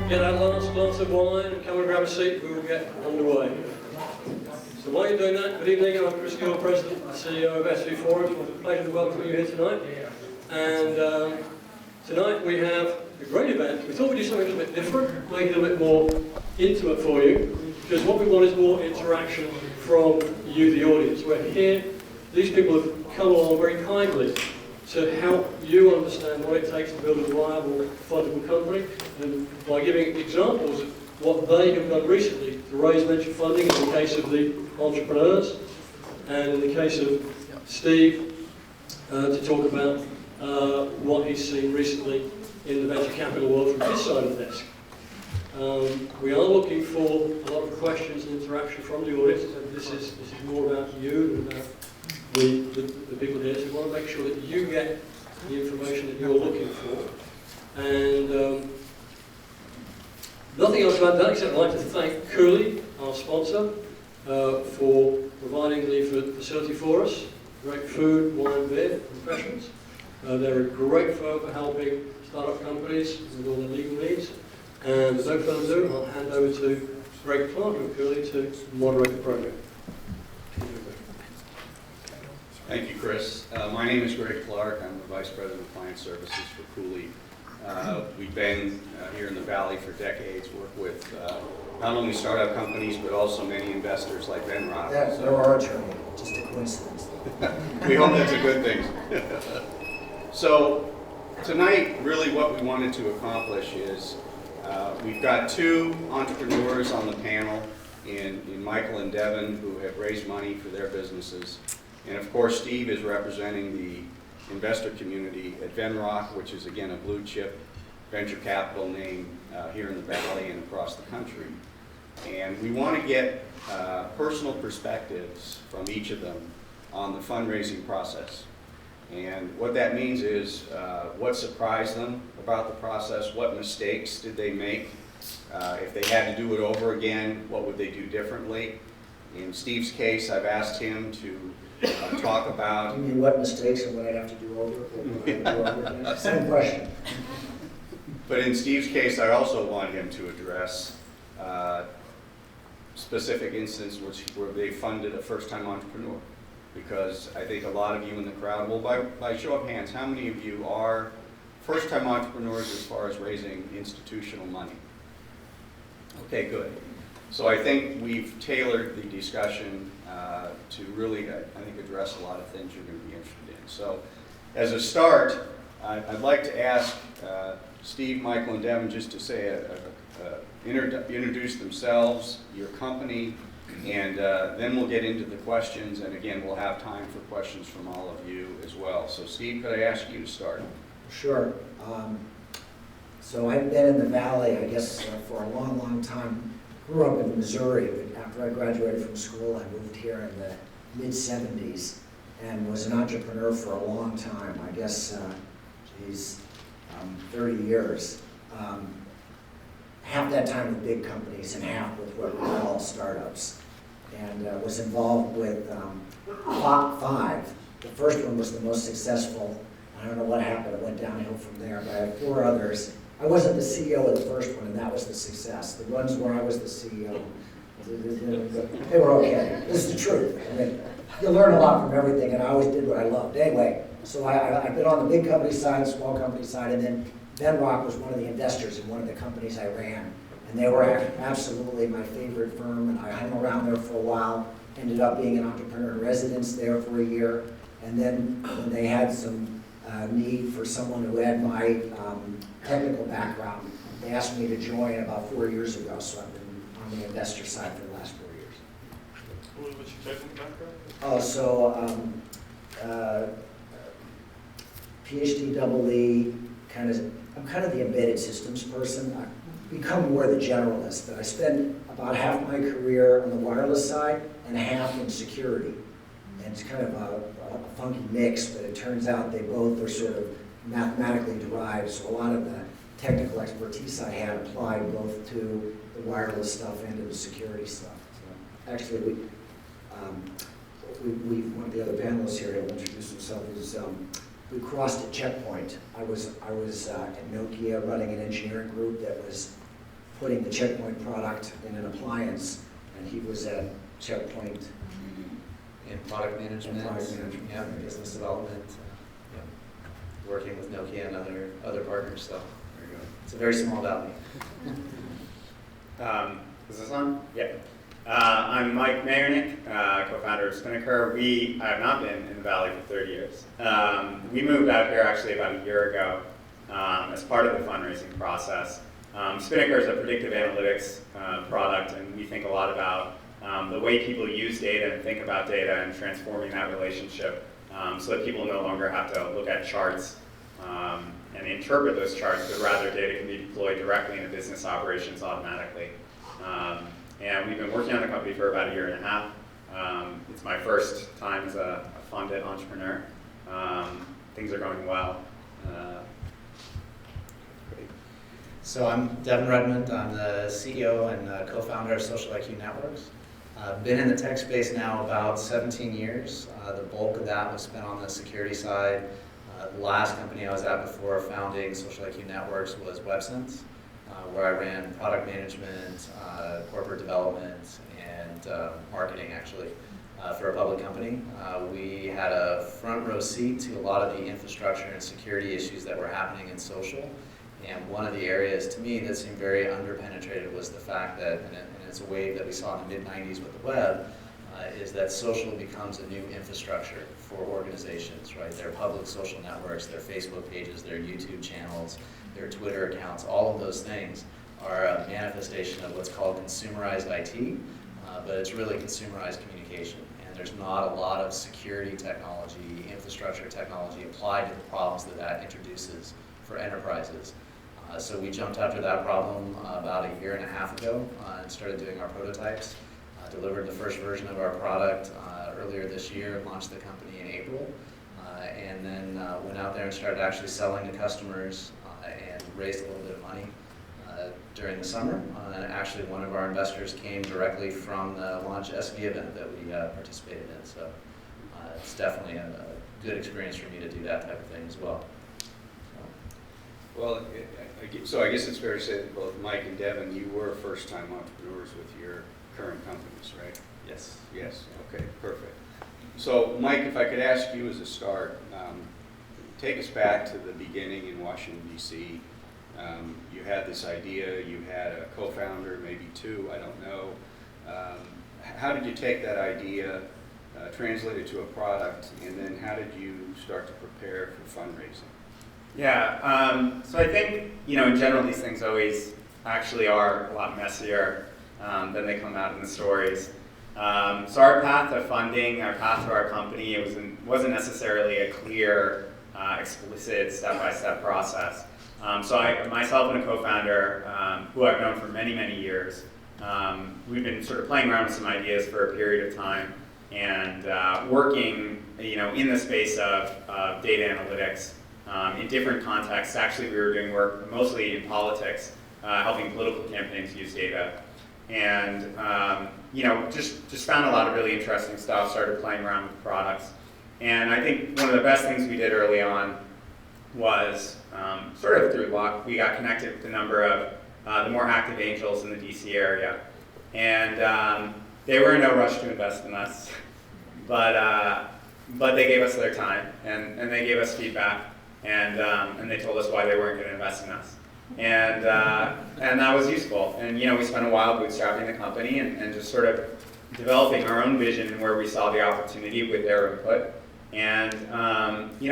get that last glass of wine and come and grab a seat, we will get underway. So while you're doing that, good evening, I'm Chris Gill, President and CEO of SVForum. It's a pleasure to welcome you here tonight. And tonight we have a great event. We thought we'd do something a little bit different, make it a bit more intimate for you, because what we want is more interaction from you, the audience. We're here, these people have come along very kindly to help you understand what it takes to build a viable, fundable company, and by giving examples of what they have done recently to raise venture funding in the case of the entrepreneurs, and in the case of Steve, to talk about what he's seen recently in the venture capital world from his side of the desk. We are looking for a lot of questions and interaction from the audience, and this is more about you and about the people here, so we want to make sure that you get the information that you're looking for. And nothing else about that except I'd like to thank Cooley, our sponsor, for providing the facility for us. Great food, wine, beer, refreshments. They're a great firm for helping startup companies with all their legal needs. And without further ado, I'll hand over to Greg Clark of Cooley to moderate the program. Thank you, Chris. My name is Greg Clark. I'm the Vice President of Client Services for Cooley. We've been here in the Valley for decades, work with not only startup companies, but also many investors like Ben Rock. Yeah, there are attorneys, just a coincidence. We hope that's a good thing. So tonight, really what we wanted to accomplish is we've got two entrepreneurs on the panel in Michael and Devin who have raised money for their businesses. And of course, Steve is representing the investor community at Venrock, which is again a blue chip venture capital name here in the Valley and across the country. And we want to get personal perspectives from each of them on the fundraising process. And what that means is what surprised them about the process, what mistakes did they make, if they had to do it over again, what would they do differently. In Steve's case, I've asked him to talk about... You mean what mistakes and what I'd have to do over? Same question. But in Steve's case, I also want him to address specific instances where they funded a first-time entrepreneur. Because I think a lot of you in the crowd, well, by show of hands, how many of you are first-time entrepreneurs as far as raising institutional money? Okay, good. So I think we've tailored the discussion to really, I think, address a lot of things you're going to be interested in. So as a start, I'd like to ask Steve, Michael, and Devin just to say, introduce themselves, your company, and then we'll get into the questions, and again, we'll have time for questions from all of you as well. So Steve, could I ask you to start? Sure. So I've been in the Valley, I guess, for a long, long time. Grew up in Missouri, but after I graduated from school, I moved here in the mid-70s and was an entrepreneur for a long time. I guess, 30 years. Half that time with big companies and half with what we call startups. And was involved with 5. The first one was the most successful. I don't know what happened, it went downhill from there, but I had 4 others. I wasn't the CEO of the first one, and that was the success. The ones where I was the CEO, they were okay. This is the truth. I mean, you learn a lot from everything, and I always did what I loved. Anyway, so I've been on the big company side, small company side, and then Venrock was one of the investors in one of the companies I ran. And they were absolutely my favorite firm, and I hung around there for a while, ended up being an entrepreneur in residence there for a year, and then when they had some need for someone who had my technical background, they asked me to join about 4 years ago, so I've been on the investor side for the last 4 years. What's your technical background? Oh, so PhD double E, I'm kind of the embedded systems person. I've become more the generalist, but I spent about half my career on the wireless side and half in security. And it's kind of a funky mix, but it turns out they both are sort of mathematically derived, so a lot of the technical expertise I had applied both to the wireless stuff and to the security stuff. So actually, one of the other panelists here will introduce himself. We crossed a checkpoint. I was at Nokia running an engineering group that was putting the Checkpoint product in an appliance, and he was at Checkpoint In product management, yeah, Okay. business development, yeah, working with Nokia and other partners. So Very good. it's a very small valley. Is this on? Yeah. I'm Mike Mayernick, co-founder of Spinnaker. I have not been in the Valley for 30 years. We moved out here actually about a year ago as part of the fundraising process. Spinnaker is a predictive analytics product, and we think a lot about the way people use data and think about data and transforming that relationship so that people no longer have to look at charts and interpret those charts, but rather data can be deployed directly into business operations automatically. And we've been working on the company for about a year and a half. It's my first time as a funded entrepreneur. Things are going well. Great. So I'm Devin Redmond. I'm the CEO and co-founder of Social IQ Networks. I've been in the tech space now about 17 years. The bulk of that was spent on the security side. The last company I was at before founding Social IQ Networks was WebSense, where I ran product management, corporate development, and marketing actually for a public company. We had a front row seat to a lot of the infrastructure and security issues that were happening in social. And one of the areas to me that seemed very underpenetrated was the fact that, and it's a wave that we saw in the mid-90s with the web, is that social becomes a new infrastructure for organizations, right? Their public social networks, their Facebook pages, their YouTube channels, their Twitter accounts, all of those things are a manifestation of what's called consumerized IT, but it's really consumerized communication. And there's not a lot of security technology, infrastructure technology applied to the problems that introduces for enterprises. So we jumped after that problem about a year and a half ago and started doing our prototypes. Delivered the first version of our product earlier this year, launched the company in April, and then went out there and started actually selling to customers and raised a little bit of money during the summer. And actually one of our investors came directly from the launch SV event that we participated in. So it's definitely a good experience for me to do that type of thing as well. Well, so I guess it's fair to say that both Mike and Devin, you were first-time entrepreneurs with your current companies, right? Yes. Yes, okay, perfect. So Mike, if I could ask you as a start, take us back to the beginning in Washington, D.C. You had this idea, you had a co-founder, maybe two, I don't know. How did you take that idea, translate it to a product, and then how did you start to prepare for fundraising? Yeah, so I think, in general, these things always actually are a lot messier than they come out in the stories. So our path to funding, our path to our company, it wasn't necessarily a clear, explicit, step-by-step process. So myself and a co-founder, who I've known for many, many years, we've been sort of playing around with some ideas for a period of time and working, in the space of data analytics in different contexts. Actually, we were doing work mostly in politics, helping political campaigns use data. And just found a lot of really interesting stuff, started playing around with products. And I think one of the best things we did early on was sort of through luck, we got connected with a number of the more active angels in the DC area. And they were in no rush to invest in us, but they gave us their time and they gave us feedback and they told us why they weren't going to invest in us. And that was useful. And we spent a while bootstrapping the company and just sort of developing our own vision and where we saw the opportunity with their input. And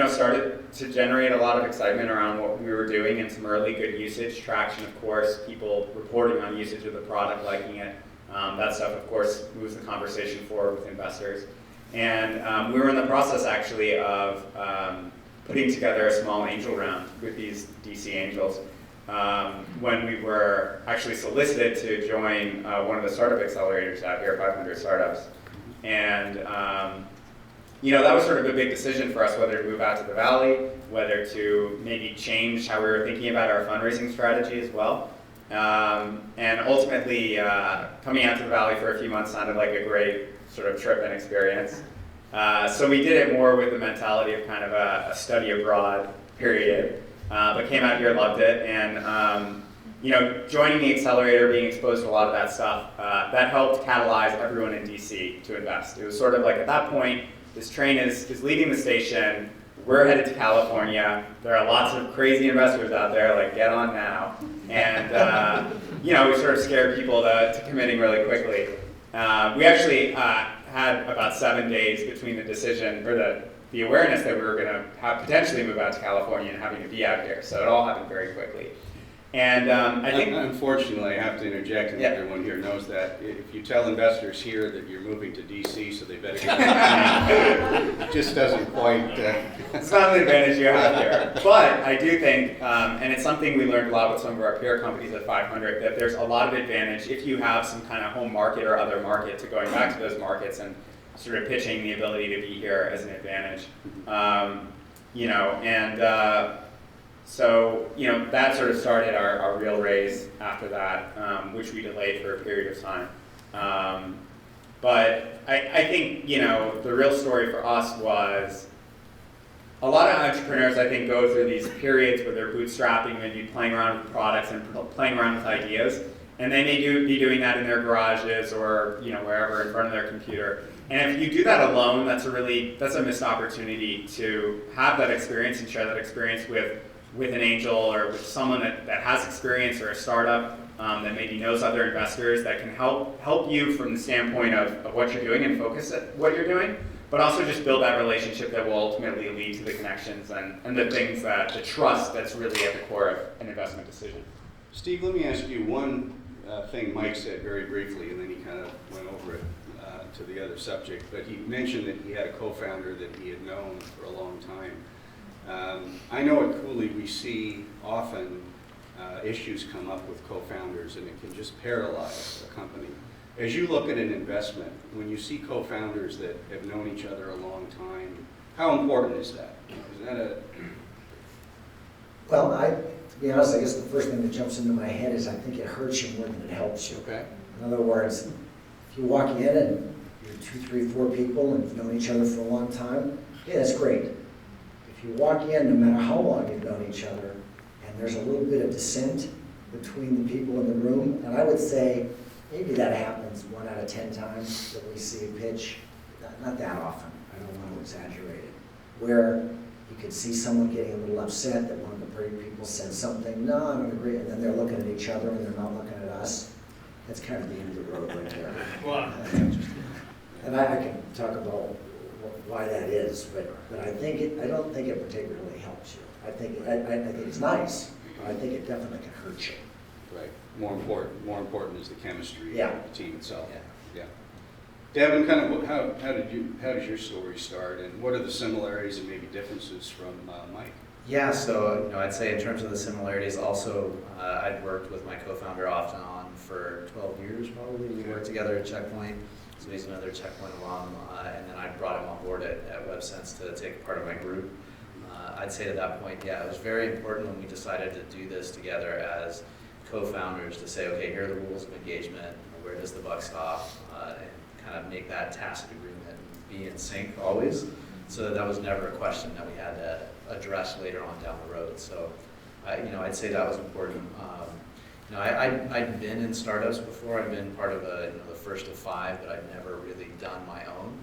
started to generate a lot of excitement around what we were doing and some early good usage traction. Of course, people reporting on usage of the product, liking it. That stuff, of course, moves the conversation forward with investors. And we were in the process actually of putting together a small angel round with these DC angels. When we were actually solicited to join one of the startup accelerators out here, 500 Startups. And that was sort of a big decision for us, whether to move out to the Valley, whether to maybe change how we were thinking about our fundraising strategy as well. And ultimately, coming out to the Valley for a few months sounded like a great sort of trip and experience. So we did it more with the mentality of kind of a study abroad period. But came out here, loved it, and joining the accelerator, being exposed to a lot of that stuff, that helped catalyze everyone in DC to invest. It was sort of like at that point, this train is leaving the station, we're headed to California, there are lots of crazy investors out there, like get on now. And we sort of scared people to committing really quickly. We actually had about 7 days between the decision, or the awareness that we were gonna potentially move out to California and having to be out here. So it all happened very quickly. And I think, Unfortunately, I have to interject, and Yeah. everyone here knows that. If you tell investors here that you're moving to DC, so they better get it just doesn't quite. it's not an advantage you have here. But I do think, and it's something we learned a lot with some of our peer companies at 500, that there's a lot of advantage if you have some kind of home market or other market to going back to those markets and sort of pitching the ability to be here as an advantage. So that sort of started our real raise after that, which we delayed for a period of time. But I think, the real story for us was a lot of entrepreneurs, I think, go through these periods where they're bootstrapping, maybe playing around with products and playing around with ideas. And they may be doing that in their garages or, wherever in front of their computer. And if you do that alone, that's a missed opportunity to have that experience and share that experience with an angel or with someone that has experience, or a startup that maybe knows other investors that can help you from the standpoint of what you're doing and focus at what you're doing, but also just build that relationship that will ultimately lead to the connections and the things the trust that's really at the core of an investment decision. Steve, let me ask you one thing Mike said very briefly, and then he kind of went over it to the other subject, but he mentioned that he had a co-founder that he had known for a long time. I know at Cooley we see often issues come up with co-founders, and it can just paralyze a company. As you look at an investment, when you see co-founders that have known each other a long time, how important is that? Is that a... Well, to be honest, I guess the first thing that jumps into my head is I think it hurts you more than it helps you. Okay. In other words, if you walk in and you're 2, 3, 4 people and you've known each other for a long time, yeah, that's great. If you walk in, no matter how long you've known each other, and there's a little bit of dissent between the people in the room, and I would say maybe that happens 1 out of 10 times that we see a pitch, not that often, I don't want to exaggerate it, where you could see someone getting a little upset that one of the people said something, no, I don't agree, and then they're looking at each other and they're not looking at us. That's kind of the end of the road right there. Wow. And I can talk about why that is, but I don't think it particularly helps you. I think it's nice, but I think it definitely can hurt you. Right. More important is the chemistry Yeah. of the team itself. Yeah. Yeah. Devin, kind of how does your story start, and what are the similarities and maybe differences from Mike? Yeah, so I'd say in terms of the similarities, also I'd worked with my co-founder off and on for 12 years probably. We worked together at Checkpoint, so he's another Checkpoint alum, and then I brought him on board at WebSense to take part of my group. I'd say to that point, yeah, it was very important when we decided to do this together as co-founders to say, okay, here are the rules of engagement, where does the buck stop, and kind of make that tacit agreement and be in sync always, so that was never a question that we had to address later on down the road. So, I'd say that was important. I'd been in startups before. I'd been part of the first of 5, but I'd never really done my own.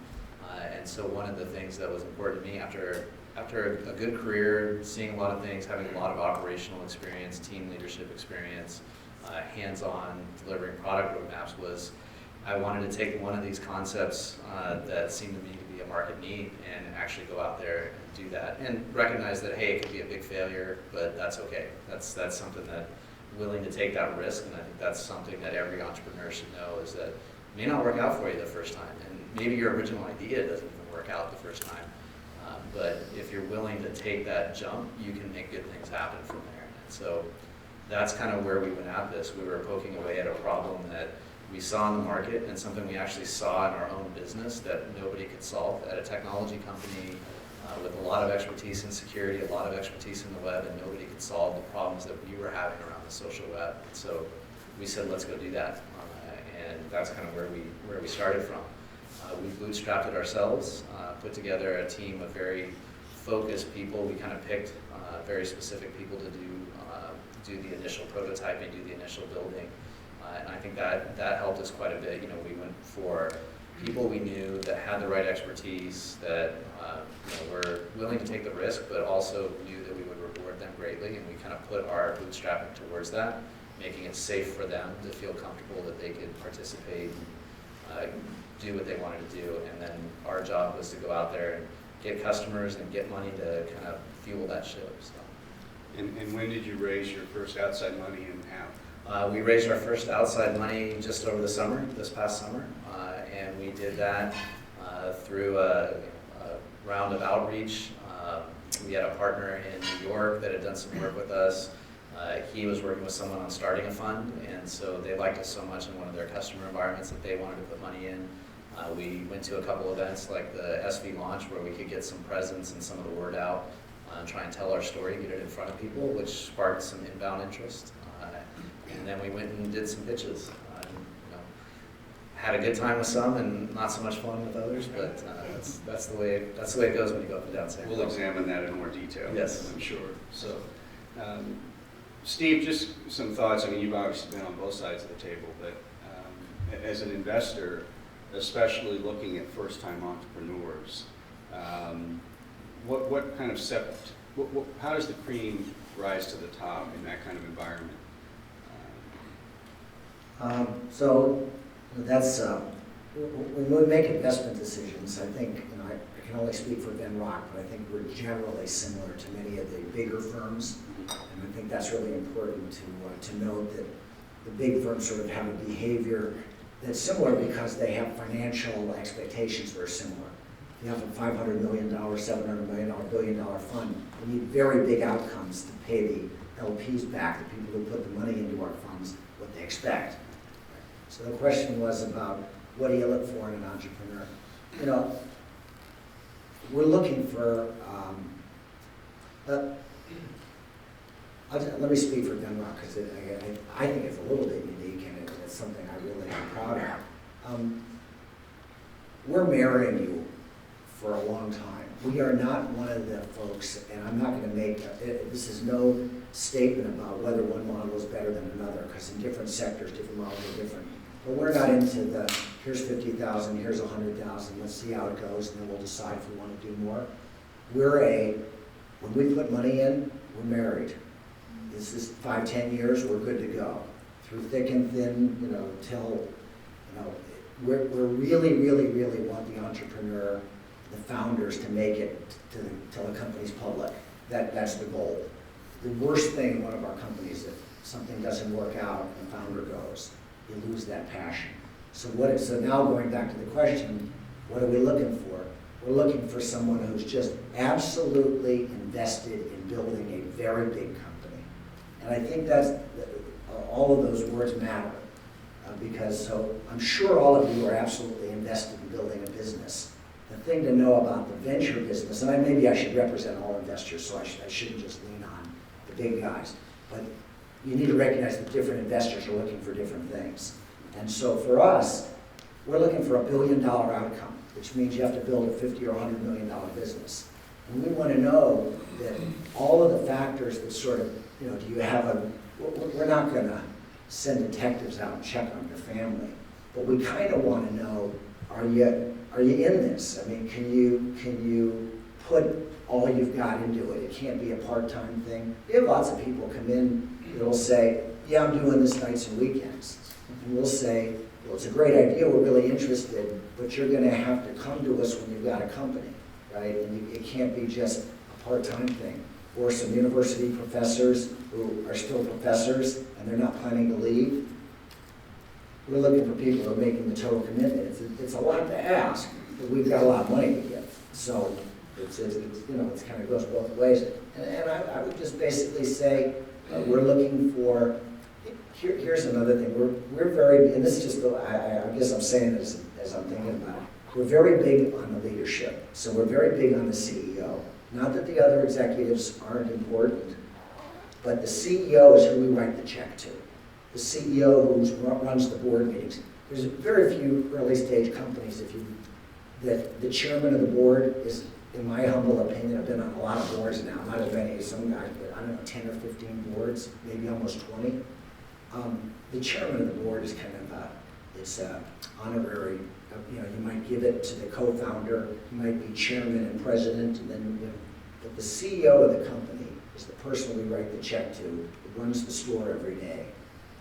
And so one of the things that was important to me after a good career, seeing a lot of things, having a lot of operational experience, team leadership experience, hands-on delivering product roadmaps, was I wanted to take one of these concepts that seemed to me to be a market need and actually go out there and do that, and recognize that, hey, it could be a big failure, but that's okay. That's something that willing to take that risk, and I think that's something that every entrepreneur should know, is that it may not work out for you the first time, and maybe your original idea doesn't even work out the first time, but if you're willing to take that jump, you can make good things happen from there. And so that's kind of where we went at this. We were poking away at a problem that we saw in the market, and something we actually saw in our own business that nobody could solve at a technology company with a lot of expertise in security, a lot of expertise in the web, and nobody could solve the problems that we were having around the social web. And so we said, let's go do that, and that's kind of where we started from. We bootstrapped it ourselves, put together a team of very focused people. We kind of picked very specific people to do do the initial prototyping, do the initial building. And I think that helped us quite a bit. We went for people we knew that had the right expertise, that were willing to take the risk, but also knew that we would reward them greatly, and we kind of put our bootstrapping towards that, making it safe for them to feel comfortable that they could participate and do what they wanted to do. And then our job was to go out there and get customers and get money to kind of fuel that ship. So. And when did you raise your first outside money and how? We raised our first outside money just over the summer, this past summer, and we did that through a round of outreach. We had a partner in New York that had done some work with us. He was working with someone on starting a fund, and so they liked us so much in one of their customer environments that they wanted to put money in. We went to a couple events like the SV launch where we could get some presence and some of the word out, try and tell our story, get it in front of people, which sparked some inbound interest. And then we went and did some pitches. Had a good time with some and not so much fun with others, but that's the way it goes when you go up and down San We'll examine that in more detail. Yes. I'm sure. So, Steve, just some thoughts. I mean, you've obviously been on both sides of the table, but as an investor, especially looking at first-time entrepreneurs, what kind of how does the cream rise to the top in that kind of environment? So that's, when we make investment decisions, I think, I can only speak for Ben Rock, but I think we're generally similar to many of the bigger firms. And I think that's really important to note that the big firms sort of have a behavior that's similar because they have financial expectations that are similar. If you have a $500 million, $700 million, $1 billion fund, you need very big outcomes to pay the LPs back, the people who put the money into our funds, what they expect. So the question was about, what do you look for in an entrepreneur? We're looking for, let me speak for Ben Rock, because I think it's a little bit unique, and it's something I really am proud of. We're marrying you for a long time. We are not one of the folks, and I'm not going to make, this is no statement about whether one model is better than another, because in different sectors, different models are different. But we're not into the, here's 50,000, here's 100,000, let's see how it goes, and then we'll decide if we want to do more. When we put money in, we're married. This is 5-10 years, we're good to go. Through thick and thin, till, we really, really, really want the entrepreneur, the founders, to make it till the company's public. That's the goal. The worst thing in one of our companies, if something doesn't work out and the founder goes, you lose that passion. So now going back to the question, what are we looking for? We're looking for someone who's just absolutely invested in building a very big company. And I think all of those words matter. Because I'm sure all of you are absolutely invested in building a business. The thing to know about the venture business, and maybe I should represent all investors, so I shouldn't just lean on the big guys, but you need to recognize that different investors are looking for different things. And so for us, we're looking for $1 billion outcome, which means you have to build a $50 or $100 million business. And we want to know that all of the factors that sort of, do you have we're not going to send detectives out and check on your family, but we kind of want to know, are you in this? I mean, can you put all you've got into it? It can't be a part-time thing. We have lots of people come in that'll say, yeah, I'm doing this nights and weekends. And we'll say, well, it's a great idea, we're really interested, but you're going to have to come to us when you've got a company, right? And it can't be just a part-time thing. Or some university professors who are still professors and they're not planning to leave. We're looking for people who are making the total commitment. It's a lot to ask, but we've got a lot of money to give. So it's kind of goes both ways. And I would just basically say we're looking for. Here's another thing. We're very, and this is just I guess I'm saying this as I'm thinking about it. We're very big on the leadership. So we're very big on the CEO. Not that the other executives aren't important, but the CEO is who we write the check to. The CEO who runs the board meetings. There's very few early stage companies that the chairman of the board is in my humble opinion, I've been on a lot of boards now, not as many as some guys, but I don't know, 10 or 15 boards, maybe almost 20. The chairman of the board is kind of it's honorary. You might give it to the co-founder, you might be chairman and president, and then but the CEO of the company is the person we write the check to, who runs the store every day.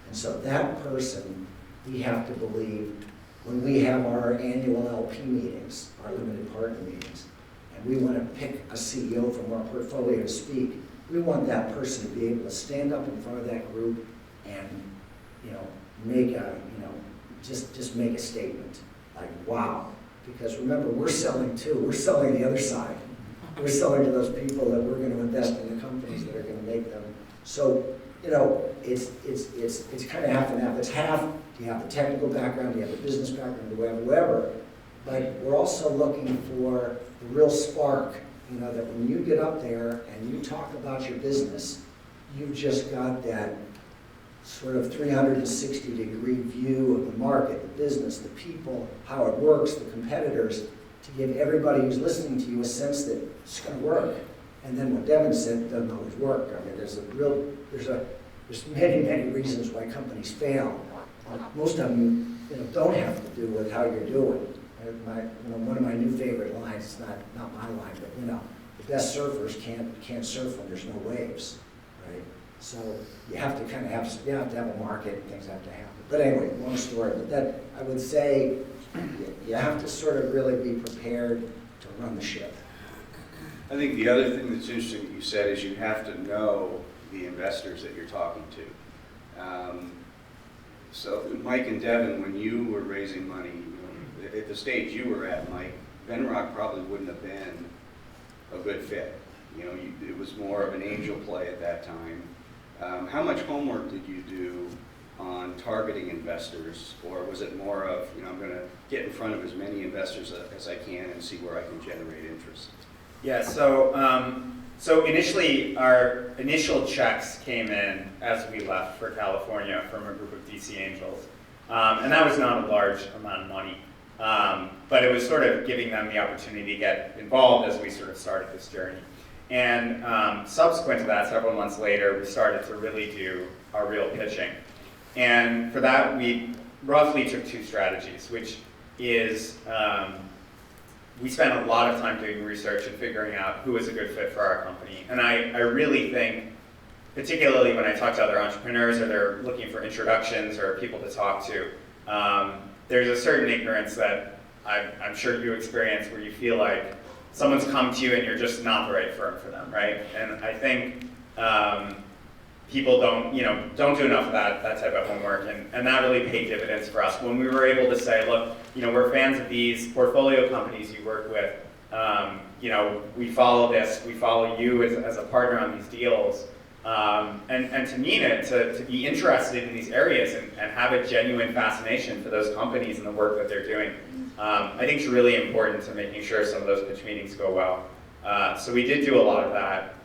And so that person, we have to believe, when we have our annual LP meetings, our limited partner meetings, and we want to pick a CEO from our portfolio to speak, we want that person to be able to stand up in front of that group and, make a, just make a statement, like, wow. Because remember, we're selling too, we're selling the other side. We're selling to those people that we're going to invest in the companies that are going to make them. So, it's kind of half and half. It's half, you have the technical background, you have the business background, whatever. But we're also looking for the real spark, that when you get up there and you talk about your business, you've just got that sort of 360-degree view of the market, the business, the people, how it works, the competitors, to give everybody who's listening to you a sense that it's going to work. And then what Devin said doesn't always work. I mean, there's many, many reasons why companies fail. Most of them, don't have to do with how you're doing. One of my new favorite lines, it's not my line, but the best surfers can't surf when there's no waves, right? So you have to kind of have a market, and things have to happen. But anyway, long story. But that, I would say, you have to sort of really be prepared to run the ship. I think the other thing that's interesting that you said is you have to know the investors that you're talking to. So Mike and Devin, when you were raising money, at the stage you were at, Mike, Venrock probably wouldn't have been a good fit. It was more of an angel play at that time. How much homework did you do on targeting investors, or was it more of, I'm going to get in front of as many investors as I can and see where I can generate interest? Yeah, so initially, our initial checks came in as we left for California from a group of DC angels. And that was not a large amount of money, but it was sort of giving them the opportunity to get involved as we sort of started this journey. And subsequent to that, several months later, we started to really do our real pitching. And for that, we roughly took two strategies, which is we spent a lot of time doing research and figuring out who is a good fit for our company. And I really think, particularly when I talk to other entrepreneurs or they're looking for introductions or people to talk to, there's a certain ignorance that I'm sure you experience where you feel like someone's come to you and you're just not the right firm for them, right? And I think people don't do enough of that type of homework, and that really paid dividends for us. When we were able to say, look, we're fans of these portfolio companies you work with, we follow this, we follow you as a partner on these deals, and to mean it, to be interested in these areas and have a genuine fascination for those companies and the work that they're doing, I think it's really important to making sure some of those pitch meetings go well. So we did do a lot of that.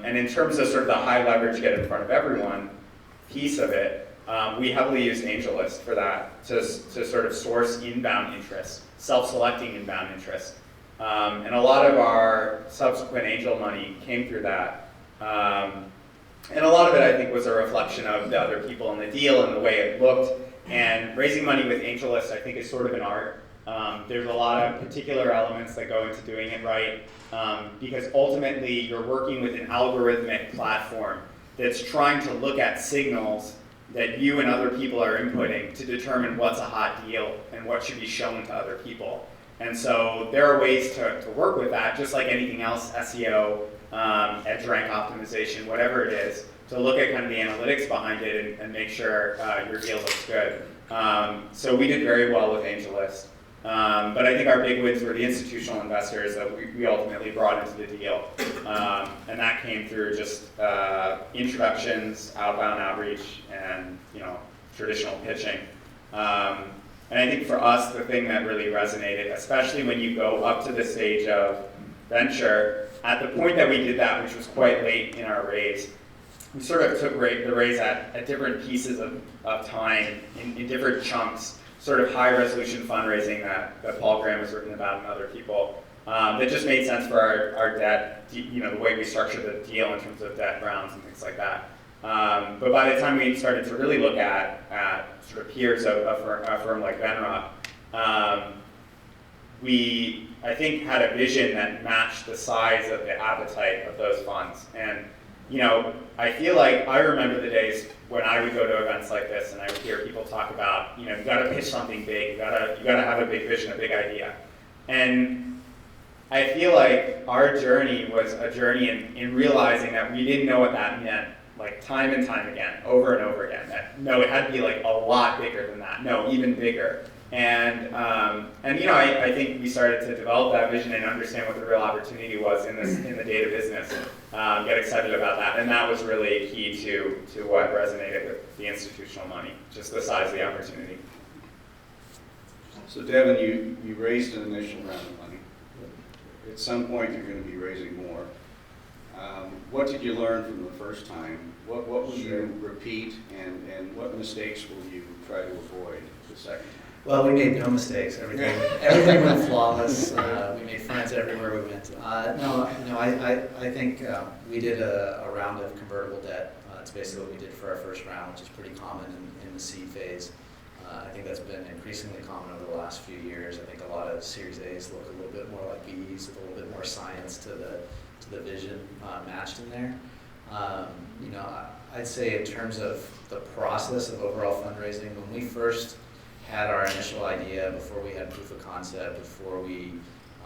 And in terms of sort of the high leverage get in front of everyone piece of it, we heavily used AngelList for that to sort of source inbound interest, self-selecting inbound interest. And a lot of our subsequent angel money came through that. And a lot of it, I think, was a reflection of the other people in the deal and the way it looked. And raising money with AngelList, I think, is sort of an art. There's a lot of particular elements that go into doing it right, because ultimately you're working with an algorithmic platform that's trying to look at signals that you and other people are inputting to determine what's a hot deal and what should be shown to other people. And so there are ways to work with that, just like anything else, SEO, edge rank optimization, whatever it is, to look at kind of the analytics behind it and make sure your deal looks good. So we did very well with AngelList. But I think our big wins were the institutional investors that we ultimately brought into the deal. And that came through just introductions, outbound outreach, and traditional pitching. And I think for us, the thing that really resonated, especially when you go up to the stage of venture, at the point that we did that, which was quite late in our raise, we sort of took the raise at different pieces of time, in different chunks, sort of high resolution fundraising that Paul Graham has written about and other people. that just made sense for our debt, you know, the way we structured the deal in terms of debt rounds and things like that. But by the time we started to really look at sort of peers of a firm like Venrock, we, I think, had a vision that matched the size of the appetite of those funds. And, you know, I feel like I remember the days when I would go to events like this and I would hear people talk about, you know, you gotta pitch something big, you gotta have a big vision, a big idea. And I feel like our journey was a journey in realizing that we didn't know what that meant, like time and time again, over and over again. That no, it had to be like a lot bigger than that. No, even bigger. And you know, I think we started to develop that vision and understand what the real opportunity was in the data business. Get excited about that, and that was really key to what resonated with the institutional money, just the size of the opportunity. So Devin, you raised an initial round of money. At some point, you're going to be raising more. What did you learn from the first time? What will you repeat, and what mistakes will you try to avoid the second time? Well, we made no mistakes. Everything went flawless. We made friends everywhere we went. I think we did a round of convertible debt. It's basically what we did for our first round, which is pretty common in the seed phase. I think that's been increasingly common over the last few years. I think a lot of Series A's look a little bit more like B's, with a little bit more science to the vision matched in there. You know, I'd say in terms of the process of overall fundraising, when we first had our initial idea, before we had proof of concept, before we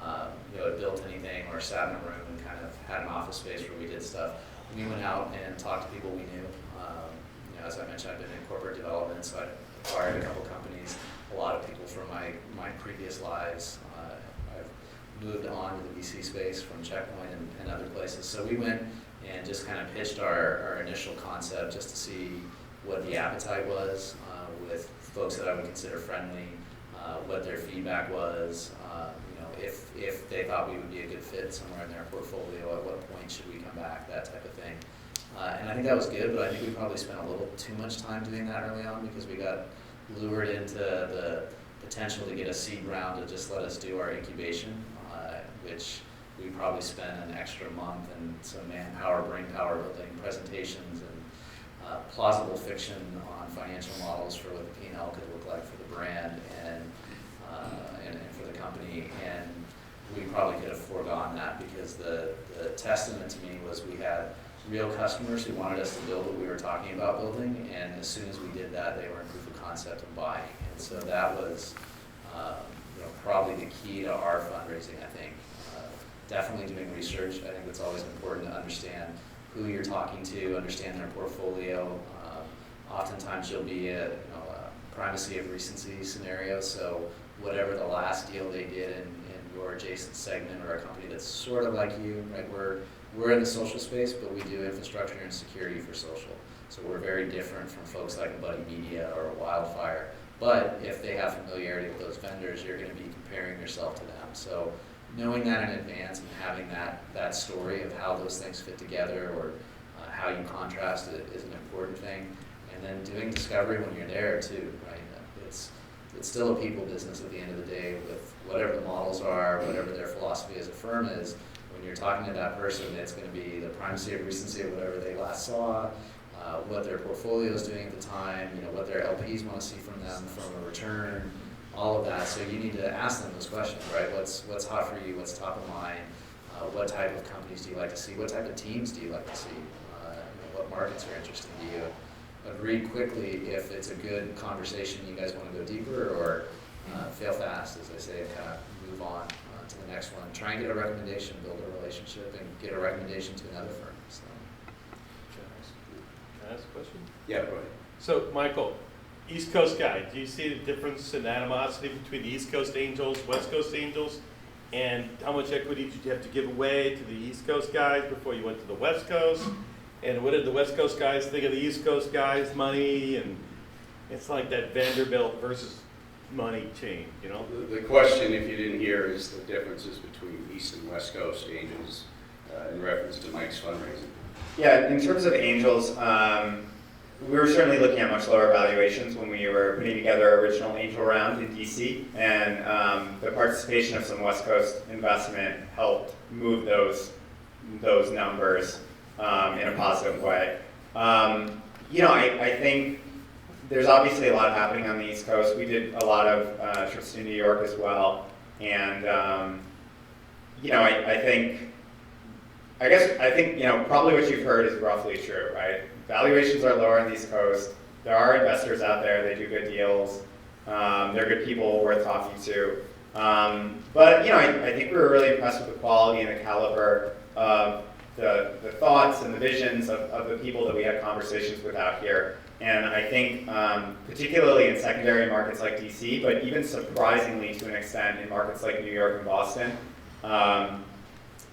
had built anything or sat in a room and kind of had an office space where we did stuff, we went out and talked to people we knew. As I mentioned, I've been in corporate development, so I acquired a couple companies, a lot of people from my previous lives. I've moved on to the VC space from Checkpoint and other places. So we went and just kind of pitched our initial concept just to see what the appetite was with folks that I would consider friendly, what their feedback was, if they thought we would be a good fit somewhere in their portfolio, at what point should we come back, that type of thing. And I think that was good, but I think we probably spent a little too much time doing that early on because we got lured into the potential to get a seed round to just let us do our incubation, which we probably spent an extra month and some manpower, brainpower building presentations and plausible fiction on financial models for what the P&L could look like for the brand and for the company. And we probably could have foregone that because the testament to me was we had real customers who wanted us to build what we were talking about building, and as soon as we did that, they were in proof of concept and buying. And so that was probably the key to our fundraising, I think. Definitely doing research. I think it's always important to understand who you're talking to, understand their portfolio. Oftentimes you'll be a primacy of recency scenario, so whatever the last deal they did in your adjacent segment or a company that's sort of like you, right? We're in the social space, but we do infrastructure and security for social. So we're very different from folks like a Buddy Media or a Wildfire. But if they have familiarity with those vendors, you're going to be comparing yourself to them. So knowing that in advance and having that story of how those things fit together or how you contrast it is an important thing. And then doing discovery when you're there too, right? It's still a people business at the end of the day with whatever the models are, whatever their philosophy as a firm is. When you're talking to that person, it's going to be the primacy of recency of whatever they last saw, what their portfolio is doing at the time, what their LPs want to see from them from a return, all of that. So you need to ask them those questions, right? What's hot for you? What's top of mind? What type of companies do you like to see? What type of teams do you like to see? What markets are interesting to you? Agree quickly if it's a good conversation, you guys want to go deeper, or fail fast, as I say, and kind of move on to the next one. Try and get a recommendation, build a relationship, and get a recommendation to another firm. So. Can I ask a question? Yeah, go ahead. So, Michael, East Coast guy, do you see the difference in animosity between the East Coast Angels, West Coast Angels? And how much equity did you have to give away to the East Coast guys before you went to the West Coast? And what did the West Coast guys think of the East Coast guys' money? And it's like that Vanderbilt versus money chain, The question, if you didn't hear, is the differences between East and West Coast Angels in reference to Mike's fundraising. Yeah, in terms of angels, we were certainly looking at much lower valuations when we were putting together our original angel round in DC, and the participation of some West Coast investment helped move those numbers in a positive way. I think there's obviously a lot happening on the East Coast. We did a lot of trips to New York as well, and I think probably what you've heard is roughly true, right? Valuations are lower on the East Coast. There are investors out there. They do good deals. They're good people worth talking to. But I think we were really impressed with the quality and the caliber of the thoughts and the visions of the people that we had conversations with out here. And I think particularly in secondary markets like DC, but even surprisingly to an extent in markets like New York and Boston,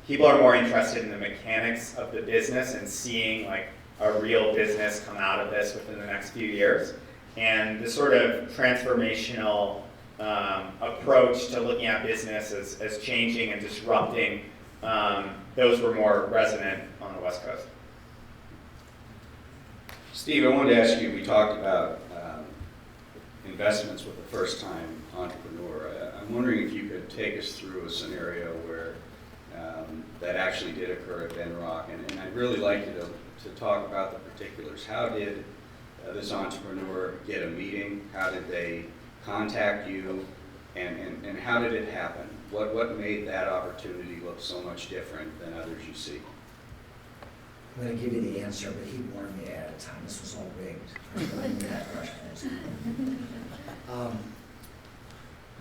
people are more interested in the mechanics of the business and seeing like a real business come out of this within the next few years. And the sort of transformational approach to looking at business as changing and disrupting, those were more resonant on the West Coast. Steve, I wanted to ask you, we talked about investments with a first-time entrepreneur. I'm wondering if you could take us through a scenario where that actually did occur at Venrock, and I'd really like you to talk about the particulars. How did this entrepreneur get a meeting? How did they contact you? And how did it happen? What made that opportunity look so much different than others you see? I'm going to give you the answer, but he warned me ahead of time. This was all rigged. I knew that question.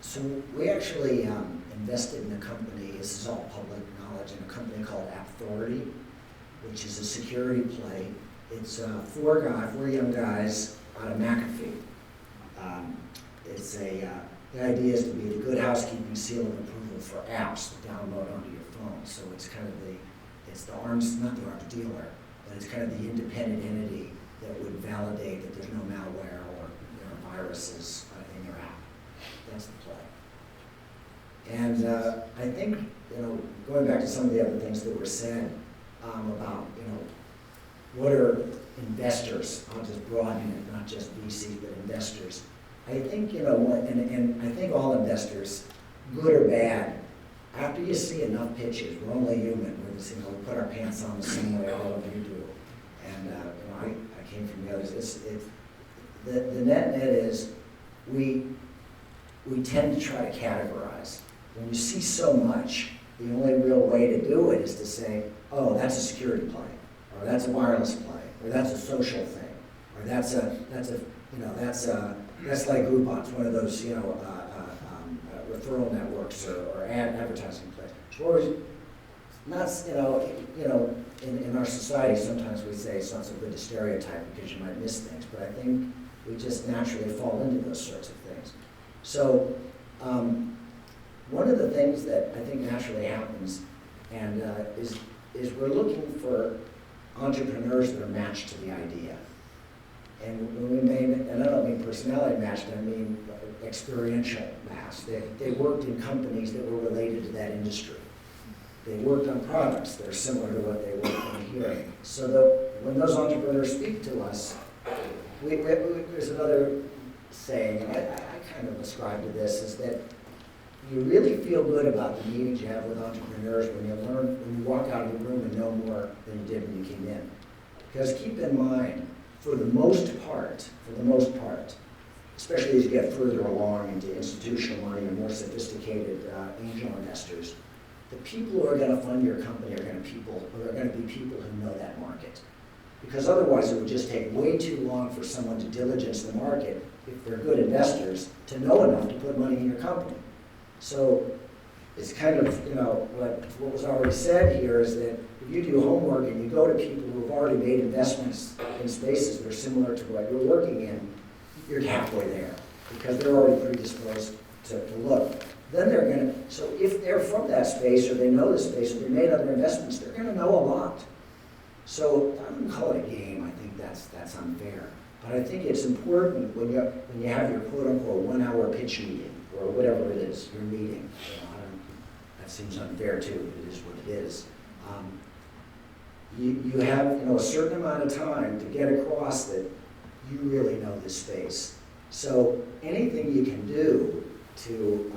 So we actually invested in a company, this is all public knowledge, in a company called Authority, which is a security play. It's four young guys out of McAfee. The idea is to be the good housekeeping seal of approval for apps to download onto your phone. So it's kind of not the arms dealer, but it's kind of the independent entity that would validate that there's no malware or viruses in your app. That's the play. And I think, going back to some of the other things that were said about, what are investors? I'll just broaden it, not just VCs, but investors. I think, and I think all investors, good or bad, after you see enough pitches, we're only human. We put our pants on the same way all of you do. And I came from the others. The net is we tend to try to categorize. When you see so much, the only real way to do it is to say, oh, that's a security play, or that's a wireless play, or that's a social thing, or that's like Groupon's, one of those referral networks or advertising plays. Or not, in our society sometimes we say it's not so good to stereotype because you might miss things, but I think we just naturally fall into those sorts of things. So one of the things that I think naturally happens and is we're looking for entrepreneurs that are matched to the idea. And and I don't mean personality matched, I mean experiential match. They worked in companies that were related to that industry. They worked on products that are similar to what they work on here. So that when those entrepreneurs speak to us, there's another saying, and I kind of ascribe to this, is that you really feel good about the meetings you have with entrepreneurs when you walk out of the room and know more than you did when you came in. Because keep in mind, for the most part, especially as you get further along into institutional money and more sophisticated angel investors, the people who are going to fund your company are going to be people who know that market. Because otherwise it would just take way too long for someone to diligence the market, if they're good investors, to know enough to put money in your company. So it's kind of, what was already said here is that if you do homework and you go to people who have already made investments in spaces that are similar to what you're working in, you're halfway there because they're already predisposed to look. Then so if they're from that space or they know the space or they made other investments, they're going to know a lot. So I wouldn't call it a game. I think that's unfair. But I think it's important when you have your quote-unquote 1 hour pitch meeting or whatever it is, your meeting. That seems unfair too, but it is what it is. You have a certain amount of time to get across that you really know this space. So anything you can do to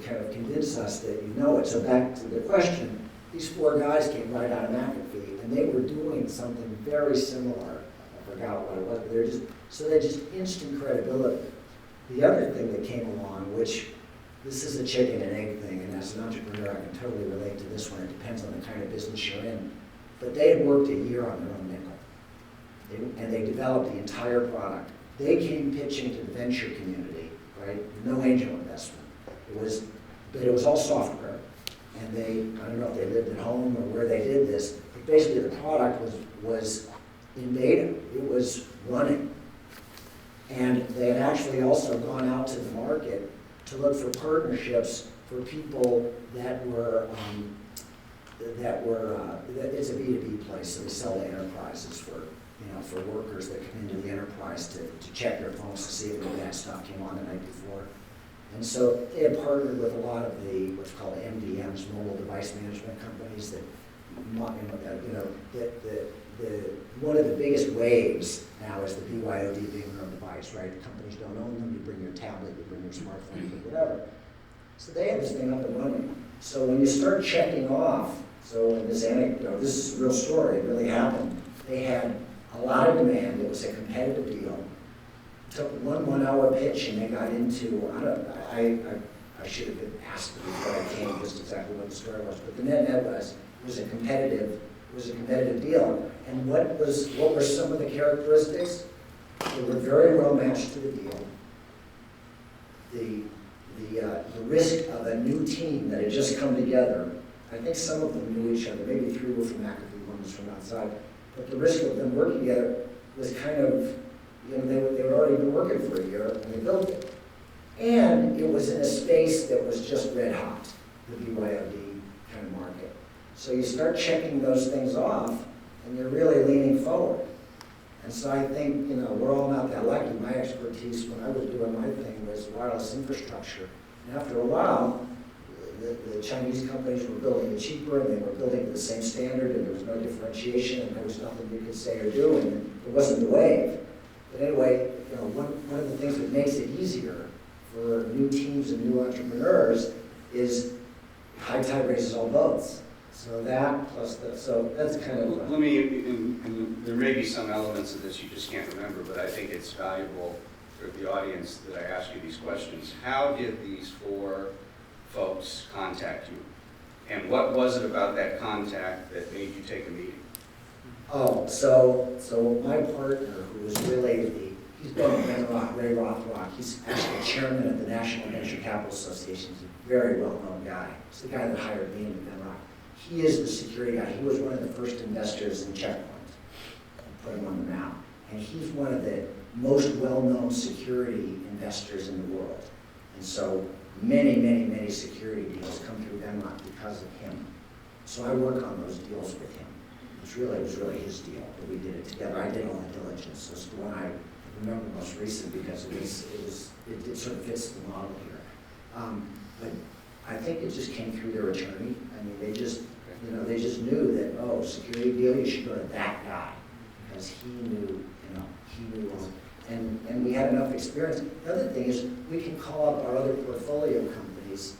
kind of convince us that you know it. So back to the question, these 4 guys came right out of McAfee, and they were doing something very similar. I forgot what it was, but they're just instant credibility. The other thing that came along, which this is a chicken and egg thing, and as an entrepreneur, I can totally relate to this one. It depends on the kind of business you're in. But they had worked a year on their own nickel, and they developed the entire product. They came pitching to the venture community, right? No angel investment. But it was all software. And I don't know if they lived at home or where they did this, but basically the product was in beta. It was running. And they had actually also gone out to the market to look for partnerships for people that were it's a B2B place, so they sell to enterprises for workers that come into the enterprise to check their phones to see if any bad stuff came on the night before. And so they had partnered with a lot of the what's called MDMs, mobile device management companies that, one of the biggest waves now is the BYOD, being on device, right? Companies don't own them. You bring your tablet, you bring your smartphone, you bring whatever. So they had this thing up and running. So when you start checking off, so in this anecdote, this is a real story, it really happened. They had a lot of demand. It was a competitive deal. Took one 1-hour pitch and they got into, I should have been asked before I came just exactly what the story was, but the net was a competitive deal. And what were some of the characteristics? They were very well matched to the deal. The risk of a new team that had just come together, I think some of them knew each other, maybe 3 were from McAfee, 1 was from outside, but the risk of them working together was kind of, they had already been working for a year and they built it. And it was in a space that was just red hot, the BYOD kind of market. So you start checking those things off and you're really leaning forward. And so I think, we're all not that lucky. My expertise when I was doing my thing was wireless infrastructure. And after a while, the Chinese companies were building it cheaper and they were building to the same standard and there was no differentiation and there was nothing you could say or do and it wasn't the wave. But anyway, one of the things that makes it easier for new teams and new entrepreneurs is high tide raises all boats. So that plus so that's kind of. Let me, and there may be some elements of this you just can't remember, but I think it's valuable for the audience that I ask you these questions. How did these 4 folks contact you? And what was it about that contact that made you take a meeting? Oh, so my partner, who was really he's been at Venrock, Ray Rothrock, he's actually chairman of the National Venture Capital Association. He's a very well-known guy. He's the guy that hired me in Venrock. He is the security guy. He was one of the first investors in Checkpoint and put him on the map. And he's one of the most well-known security investors in the world. And so many, many, many security deals come through Venrock because of him. So I work on those deals with him. It was really his deal, but we did it together. I did all the diligence. So it's the one I remember most recent because it sort of fits the model here. But I think it just came through their attorney. I mean, they just knew that, security deal, you should go to that guy because he knew. And we had enough experience. The other thing is we can call up our other portfolio companies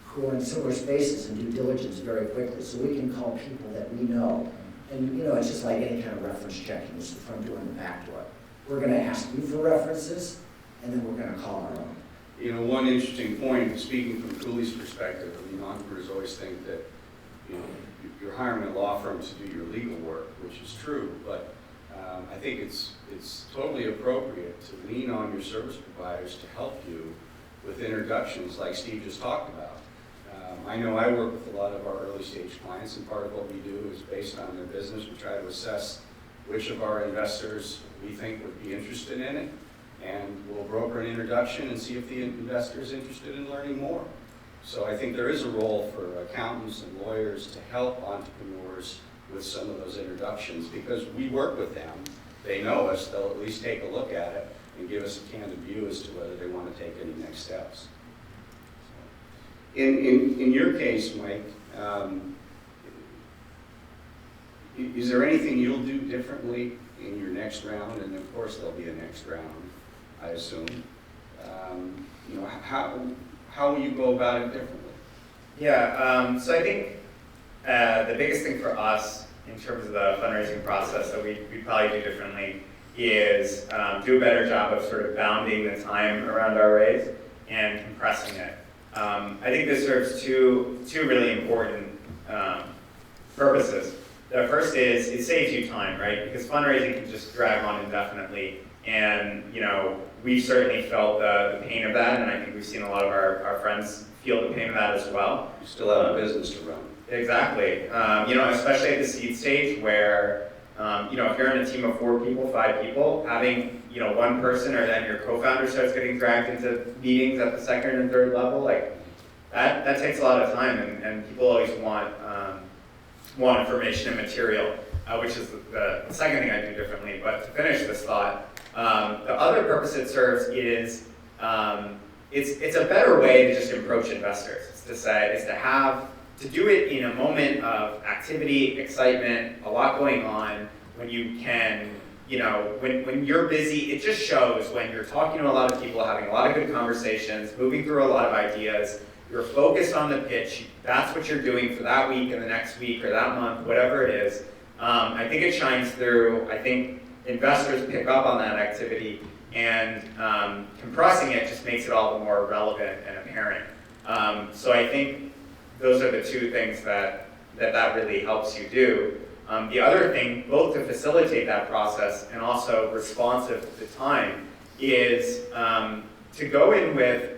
who are in similar spaces and do diligence very quickly. So we can call people that we know. And it's just like any kind of reference checking. It's the front door and the back door. We're going to ask you for references, and then we're going to call our own. One interesting point, speaking from Cooley's perspective, entrepreneurs always think that, you're hiring a law firm to do your legal work, which is true, but I think it's totally appropriate to lean on your service providers to help you with introductions like Steve just talked about. I know I work with a lot of our early stage clients, and part of what we do is based on their business. We try to assess which of our investors we think would be interested in it, and we'll broker an introduction and see if the investor is interested in learning more. So I think there is a role for accountants and lawyers to help entrepreneurs with some of those introductions because we work with them. They know us. They'll at least take a look at it and give us a candid view as to whether they want to take any next steps. In your case, Mike, is there anything you'll do differently in your next round, and of course there'll be a next round, I assume. You know, how will you go about it differently? Yeah, so I think the biggest thing for us in terms of the fundraising process that we probably do differently is do a better job of sort of bounding the time around our raise and compressing it. I think this serves two really important purposes. The first is it saves you time, right? Because fundraising can just drag on indefinitely, and you know we've certainly felt the pain of that, and I think we've seen a lot of our friends feel the pain of that as well. You still have a business to run. Exactly. You know, especially at the seed stage where, you know, if you're in a team of 4 people, 5 people, having, you know, one person or then your co-founder starts getting dragged into meetings at the second and third level, like that takes a lot of time, and people always want information and material, which is the second thing I do differently. But to finish this thought, the other purpose it serves is it's a better way to just approach investors. To do it in a moment of activity, excitement, a lot going on, when you can, you know, when you're busy, it just shows when you're talking to a lot of people, having a lot of good conversations, moving through a lot of ideas, you're focused on the pitch, that's what you're doing for that week and the next week or that month, whatever it is. I think it shines through. I think investors pick up on that activity, and compressing it just makes it all the more relevant and apparent. So I think those are the two things that really helps you do. The other thing, both to facilitate that process and also responsive to the time, is to go in with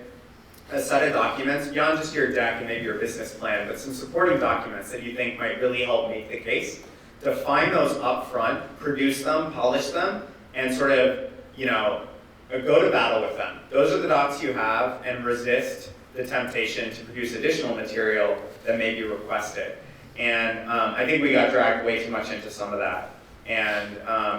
a set of documents beyond just your deck and maybe your business plan, but some supporting documents that you think might really help make the case. Define those up front, produce them, polish them, and sort of, you know, go to battle with them. Those are the docs you have, and resist the temptation to produce additional material that may be requested. And I think we got dragged way too much into some of that. And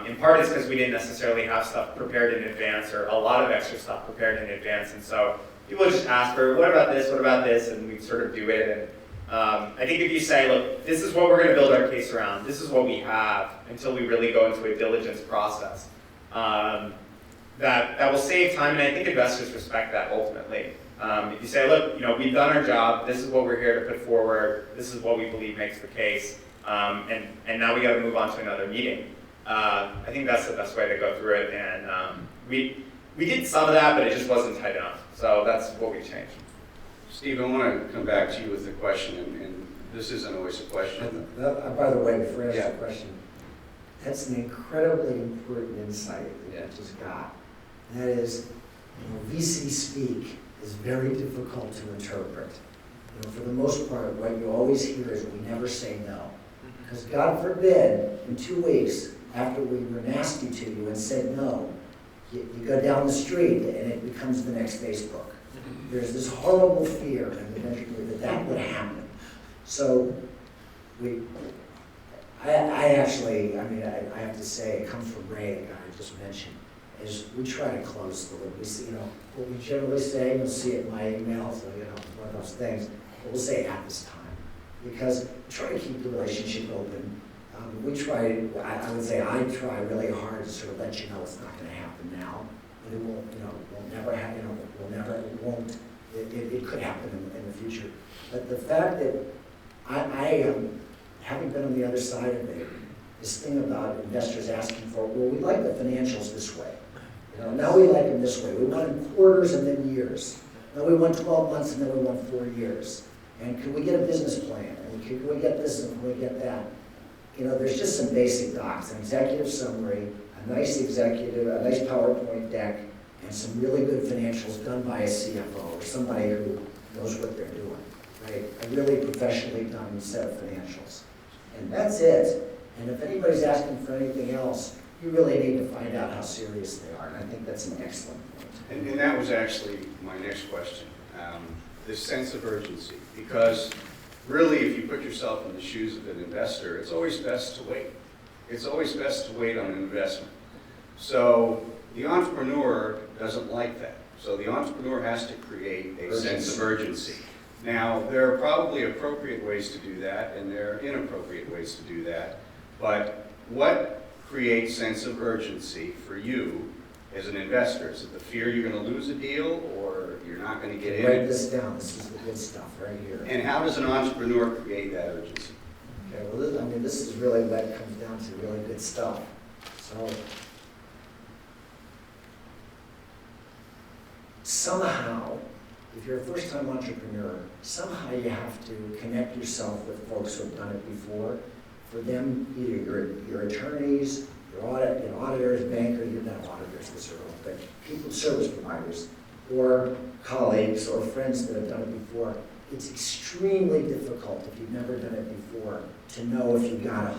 in part it's because we didn't necessarily have stuff prepared in advance, or a lot of extra stuff prepared in advance. And so people just ask for, what about this, and we sort of do it. And I think if you say, look, this is what we're gonna build our case around, this is what we have, until we really go into a diligence process, that will save time, and I think investors respect that ultimately. If you say, look, you know, we've done our job, this is what we're here to put forward, this is what we believe makes the case, and now we got to move on to another meeting. I think that's the best way to go through it, and we did some of that, but it just wasn't tight enough, so that's what we changed. Steve, I want to come back to you with a question, and this isn't always a question. By the way, before I ask Yeah. the question, that's an incredibly important insight that you just got. And that is, you know, VC speak is very difficult to interpret. You know, for the most part, what you always hear is we never say no. Because God forbid, in 2 weeks after we were nasty to you and said no, you go down the street and it becomes the next Facebook. There's this horrible fear in the venture community that would happen. So I have to say, it comes from Ray, the guy I just mentioned, is we try to close the loop. We see, you know, what we generally say, you'll see it in my emails, so, you know, one of those things, but we'll say at this time. Because we try to keep the relationship open. I would say I try really hard to sort of let you know it's not gonna happen now. But it won't, you know, will never happen, you know, it won't, it could happen in the future. But the fact that having been on the other side of it, this thing about investors asking for, well, we like the financials this way. You know, now we like them this way. We want them quarters and then years. Now we want 12 months and then we want 4 years. And can we get a business plan? And can we get this and can we get that? You know, there's just some basic docs, an executive summary, a nice PowerPoint deck, and some really good financials done by a CFO or somebody who knows what they're doing, right? A really professionally done set of financials. And that's it. And if anybody's asking for anything else, you really need to find out how serious they are. And I think that's an excellent point. And that was actually my next question, this sense of urgency. Because really, if you put yourself in the shoes of an investor, it's always best to wait. It's always best to wait on an investment. So the entrepreneur doesn't like that. So the entrepreneur has to create a sense of urgency. Now, there are probably appropriate ways to do that, and there are inappropriate ways to do that. But what create sense of urgency for you as an investor? Is it the fear you're going to lose a deal, or you're not going to get in Write it? this down, this is the good stuff right here. And how does an entrepreneur create that urgency? Okay, well, this is really what it comes down to, really good stuff. So, somehow, if you're a first-time entrepreneur, somehow you have to connect yourself with folks who have done it before. For them, either your attorneys, your auditors, bankers, you're not auditors, this are all, but people, service providers, or colleagues or friends that have done it before. It's extremely difficult if you've never done it before to know if you got a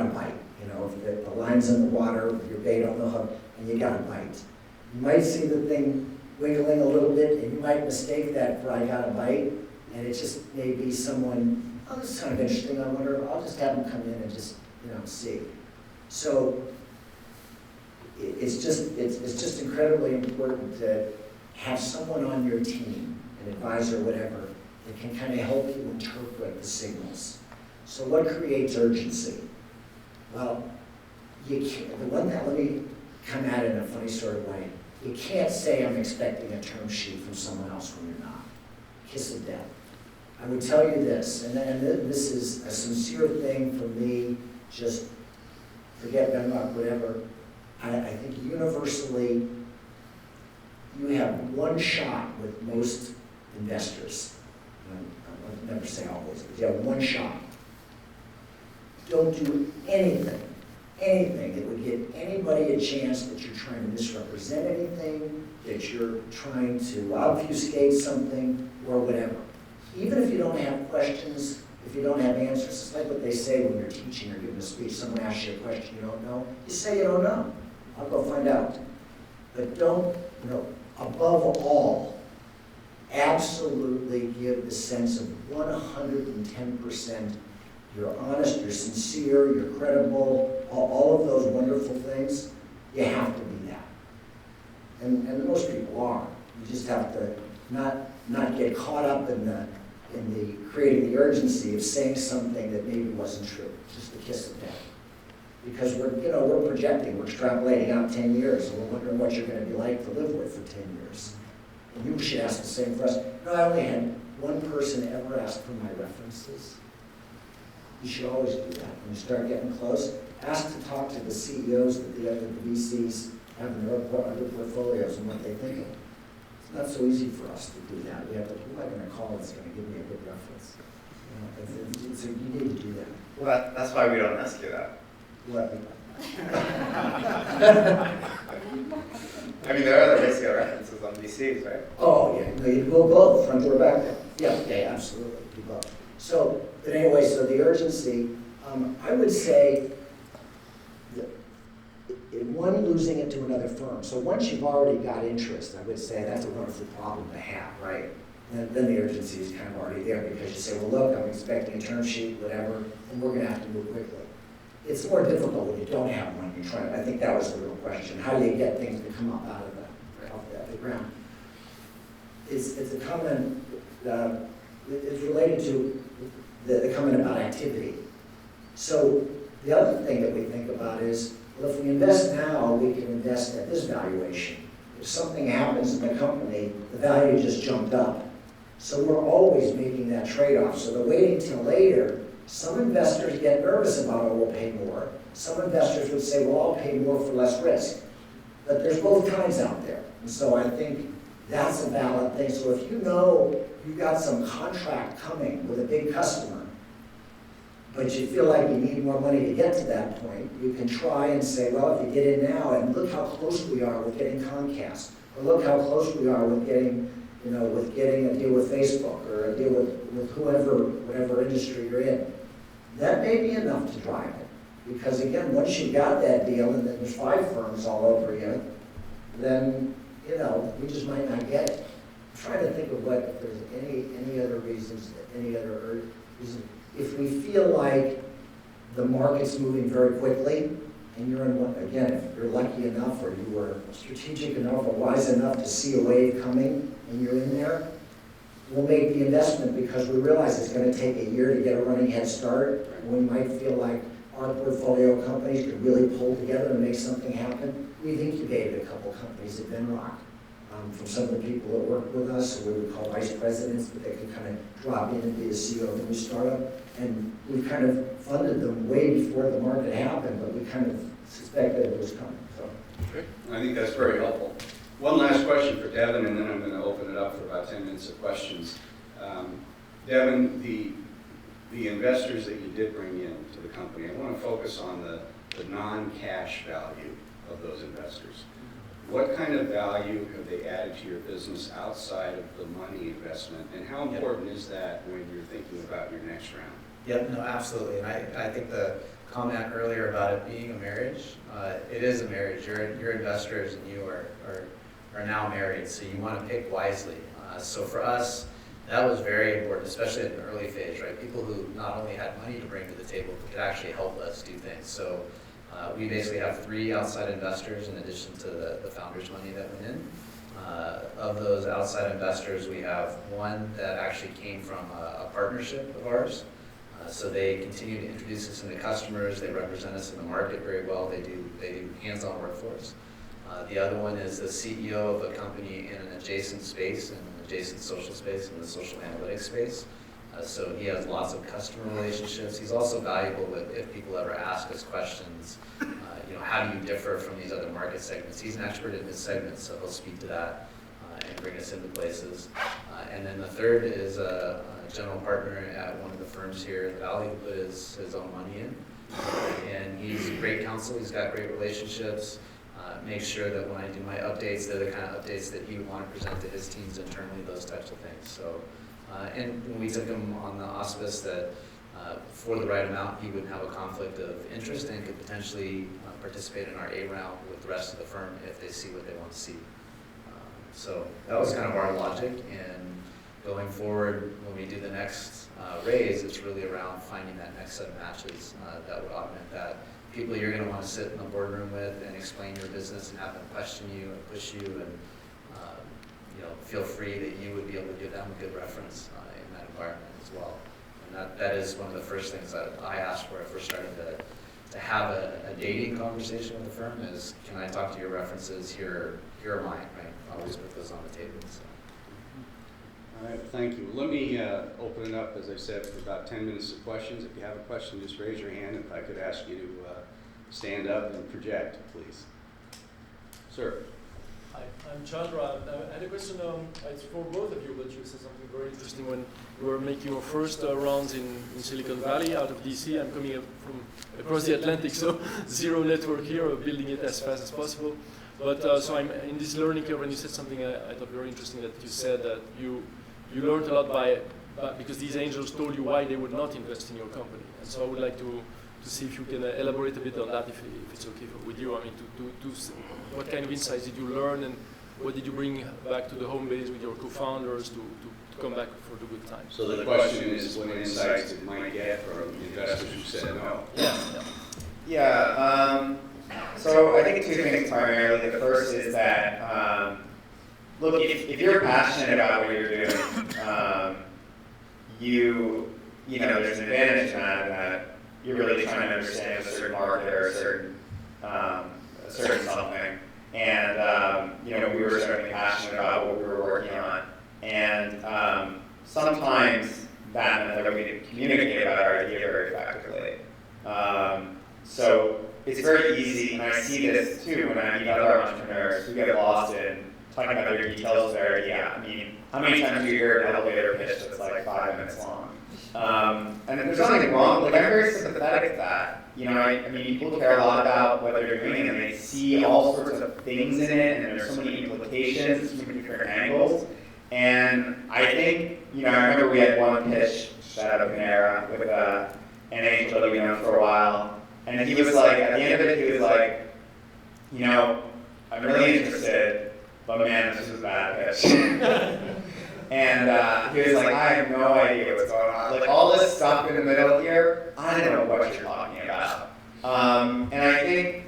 bite. You know, if the line's in the water, your bait on the hook, and you got a bite. You might see the thing wiggling a little bit, and you might mistake that for I got a bite, and it just may be someone, oh, this is kind of interesting, I wonder, I'll just have them come in and just, see. So it's just incredibly important to have someone on your team, an advisor, whatever, that can kind of help you interpret the signals. So what creates urgency? Well, you can't, let me come at it in a funny sort of way. You can't say I'm expecting a term sheet from someone else when you're not. Kiss of death. I would tell you this, and this is a sincere thing for me, just forget Venrock, whatever. I think universally, you have one shot with most investors. I'll never say always, but you have one shot. Don't do anything that would give anybody a chance that you're trying to misrepresent anything, that you're trying to obfuscate something, or whatever. Even if you don't have questions, if you don't have answers, it's like what they say when you're teaching or giving a speech. Someone asks you a question you don't know, you say you don't know. I'll go find out. But don't, above all, absolutely give the sense of 110%. You're honest, you're sincere, you're credible, all of those wonderful things. You have to be that. And most people are. You just have to not get caught up in the creating the urgency of saying something that maybe wasn't true. Just a kiss of death. Because we're projecting, we're extrapolating out 10 years, and we're wondering what you're going to be like to live with for 10 years. And you should ask the same for us. I only had one person ever ask for my references. You should always do that. When you start getting close, ask to talk to the CEOs that the other VCs have in their other portfolios and what they think of it. It's not so easy for us to do that. We have to, who am I going to call that's going to give me a good reference? So you need to do that. Well, that's why we don't ask you that. What? I mean, there are other SEO references on VCs, right? Oh, yeah, no, you go both, front door, back door. Yeah, absolutely, do both. So, but anyway, so the urgency, I would say, one, losing it to another firm. So once you've already got interest, I would say that's a wonderful problem to have, right? And then the urgency is kind of already there because you say, well, look, I'm expecting a term sheet, whatever, and we're going to have to move quickly. It's more difficult when you don't have one. You're trying. I think that was the real question. How do you get things to come up out of the ground? It's a comment. It's related to the comment about activity. So the other thing that we think about is, well, if we invest now, we can invest at this valuation. If something happens in the company, the value just jumped up. So we're always making that trade-off. So the waiting till later. Some investors get nervous about, oh, we'll pay more. Some investors would say, well, I'll pay more for less risk. But there's both kinds out there. And so I think that's a valid thing. So if you know you've got some contract coming with a big customer, but you feel like you need more money to get to that point, you can try and say, well, if you get in now, and look how close we are with getting Comcast, or look how close we are with getting a deal with Facebook, or a deal with whoever, whatever industry you're in. That may be enough to drive it. Because again, once you got that deal and then there's 5 firms all over you, then, we just might not get it. I'm trying to think of if there's any other reasons, if we feel like the market's moving very quickly, and you're in one, again, if you're lucky enough or you were strategic enough or wise enough to see a wave coming and you're in there, we'll make the investment because we realize it's going to take a year to get a running head start. We might feel like our portfolio companies could really pull together and make something happen. We've incubated a couple companies at Venrock from some of the people that work with us, who we would call vice presidents, but they could kind of drop in and be the CEO of a new startup. And we kind of funded them way before the market happened, but we kind of suspected it was coming. So. I think that's very helpful. One last question for Devin, and then I'm going to open it up for about 10 minutes of questions. Devin, the investors that you did bring in to the company, I want to focus on the non-cash value of those investors. What kind of value have they added to your business outside of the money investment, and how important is that when you're thinking about your next round? Yep, no, absolutely. And I think the comment earlier about it being a marriage, it is a marriage. Your investors and you are now married, so you want to pick wisely. So for us, that was very important, especially in the early phase, right? People who not only had money to bring to the table, but could actually help us do things. So we basically have 3 outside investors in addition to the founder's money that went in. Of those outside investors, we have 1 that actually came from a partnership of ours. So they continue to introduce us into customers. They represent us in the market very well. They do hands-on work for us. The other one is the CEO of a company in an adjacent space, in an adjacent social space, in the social analytics space. So he has lots of customer relationships. He's also valuable if people ever ask us questions, how do you differ from these other market segments? He's an expert in his segment, so he'll speak to that and bring us into places. And then the third is a general partner at one of the firms here in the Valley who put his own money in. And he's great counsel, he's got great relationships. Make sure that when I do my updates, they're the kind of updates that he would want to present to his teams internally, those types of things. So, and when we took him on the auspice that for the right amount, he wouldn't have a conflict of interest and could potentially participate in our A round with the rest of the firm if they see what they want to see. So that was kind of our logic, and going forward, when we do the next raise, it's really around finding that next set of matches that would augment that. People you're going to want to sit in the boardroom with and explain your business and have them question you and push you, and feel free that you would be able to give them a good reference in that environment as well. And that is one of the first things that I asked for if we're starting to have a dating conversation with the firm is, can I talk to your references? Here are mine, right? I always put those on the table. So. All right, thank you. Let me open it up, as I said, for about 10 minutes of questions. If you have a question, just raise your hand. If I could ask you to stand up and project, please. Sir. Hi, I'm Chandra. I had a question, it's for both of you, but you said something very interesting when you were making your first rounds in Silicon Valley out of DC. I'm coming up from across the Atlantic, so zero network here, building it as fast as possible. But so I'm in this learning curve, and you said something I thought very interesting, that you said that you learned a lot because these angels told you why they would not invest in your company. And so I would like to see if you can elaborate a bit on that, if it's okay with you. I mean, what kind of insights did you learn, and what did you bring back to the home base with your co-founders to come back for the good times? So the question is, what insights did Mike get from investors who said no? Yeah. So I think 2 things primarily. The first is that, look, if you're passionate about what you're doing, there's an advantage to that you're really trying to understand a certain market or a certain something. And, we were certainly passionate about what we were working on. And sometimes that meant that we didn't communicate about our idea very effectively. So it's very easy, and I see this too when I meet other entrepreneurs who get lost in talking about their details of their idea. I mean, how many times do you hear an elevator pitch that's like 5 minutes long? And there's nothing wrong, like I'm very sympathetic to that. I mean, people care a lot about what they're doing, and they see all sorts of things in it, and there's so many implications, so many different angles. And I think, I remember we had one pitch, shout out Panera, with an angel that we known for a while. And he was like, at the end of it, he was like, I'm really interested, but man, this is a bad pitch. And he was like, I have no idea what's going on. Like all this stuff in the middle here, I don't know what you're talking about. And I think,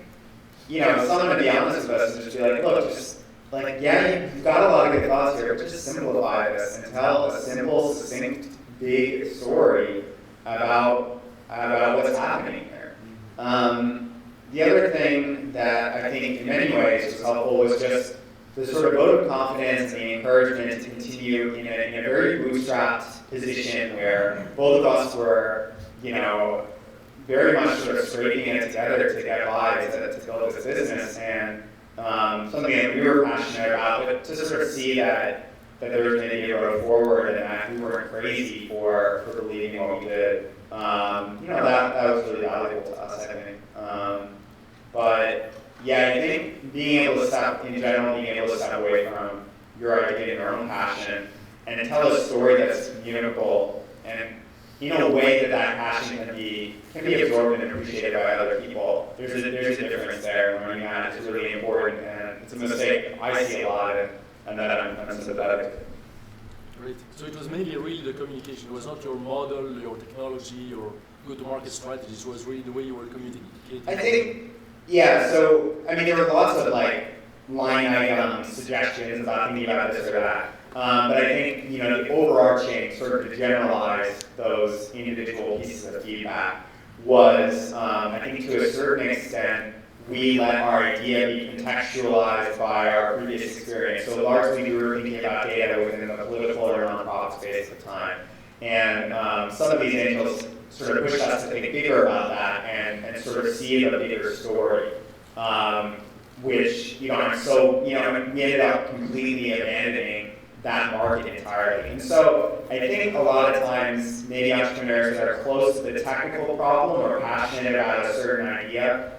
someone to be honest with us and just be like, look, just like, yeah, you've got a lot of good thoughts here, but just simplify this and tell a simple, succinct, big story about what's happening here. The other thing that I think in many ways was helpful was just the sort of vote of confidence and the encouragement to continue in a very bootstrapped position where both of us were, very much sort of scraping it together to get by to build this business, and something that we were passionate about, but to sort of see that there was maybe a road forward and that we weren't crazy for believing what we did. That was really valuable to us, I think. But yeah, I think being able to step away from your idea and your own passion and tell a story that's communicable and in a way that passion can be absorbed and appreciated by other people. There's a difference there. Learning that is really important, and it's a mistake I see a lot, and that I'm sympathetic. Great. So it was mainly really the communication. It was not your model, your technology, your go-to-market strategies. It was really the way you were communicating. I think, yeah. So I mean, there were lots of line item suggestions about thinking about this or that. But I think, the overarching, sort of to generalize those individual pieces of feedback was, I think to a certain extent, we let our idea be contextualized by our previous experience. So largely we were thinking about data within the political or nonprofit space at the time. And some of these angels sort of pushed us to think bigger about that and sort of see the bigger story. Which, we ended up completely abandoning that market entirely. And so I think a lot of times maybe entrepreneurs that are close to the technical problem or passionate about a certain idea,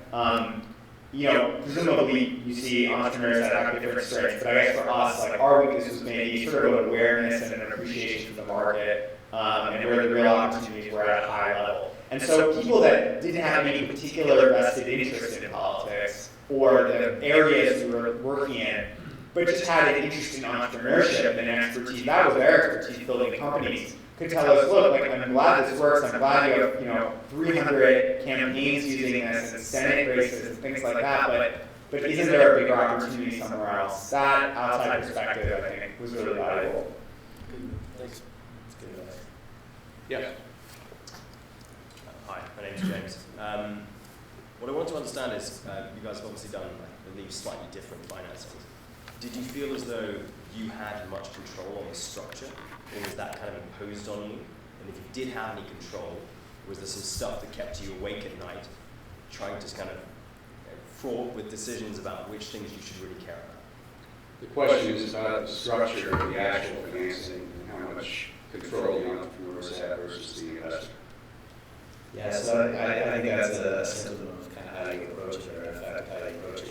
presumably you see entrepreneurs that have different strengths, but I guess for us, our weakness was maybe sort of an awareness and an appreciation for the market, and where the real opportunities were at a high level. And so people that didn't have any particular vested interest in politics or the areas we were working in, but just had an interest in entrepreneurship and expertise, that was their expertise building companies, could tell us, look, I'm glad this works, I'm glad you have 300 campaigns using this and Senate races and things like that, but isn't there a bigger opportunity somewhere else? That outside perspective, I think, was really valuable. Thanks. Yeah. Hi, my name's James. What I want to understand is, you guys have obviously done, I believe, slightly different financings. Did you feel as though you had much control on the structure, or was that kind of imposed on you? And if you did have any control, was there some stuff that kept you awake at night, trying to kind of fraught with decisions about which things you should really care about? The question is about the structure of the actual financing and how much control the entrepreneurs have versus the investor. Yeah, so I think that's a symptom of kind of how you approach it, or in fact how you approach it.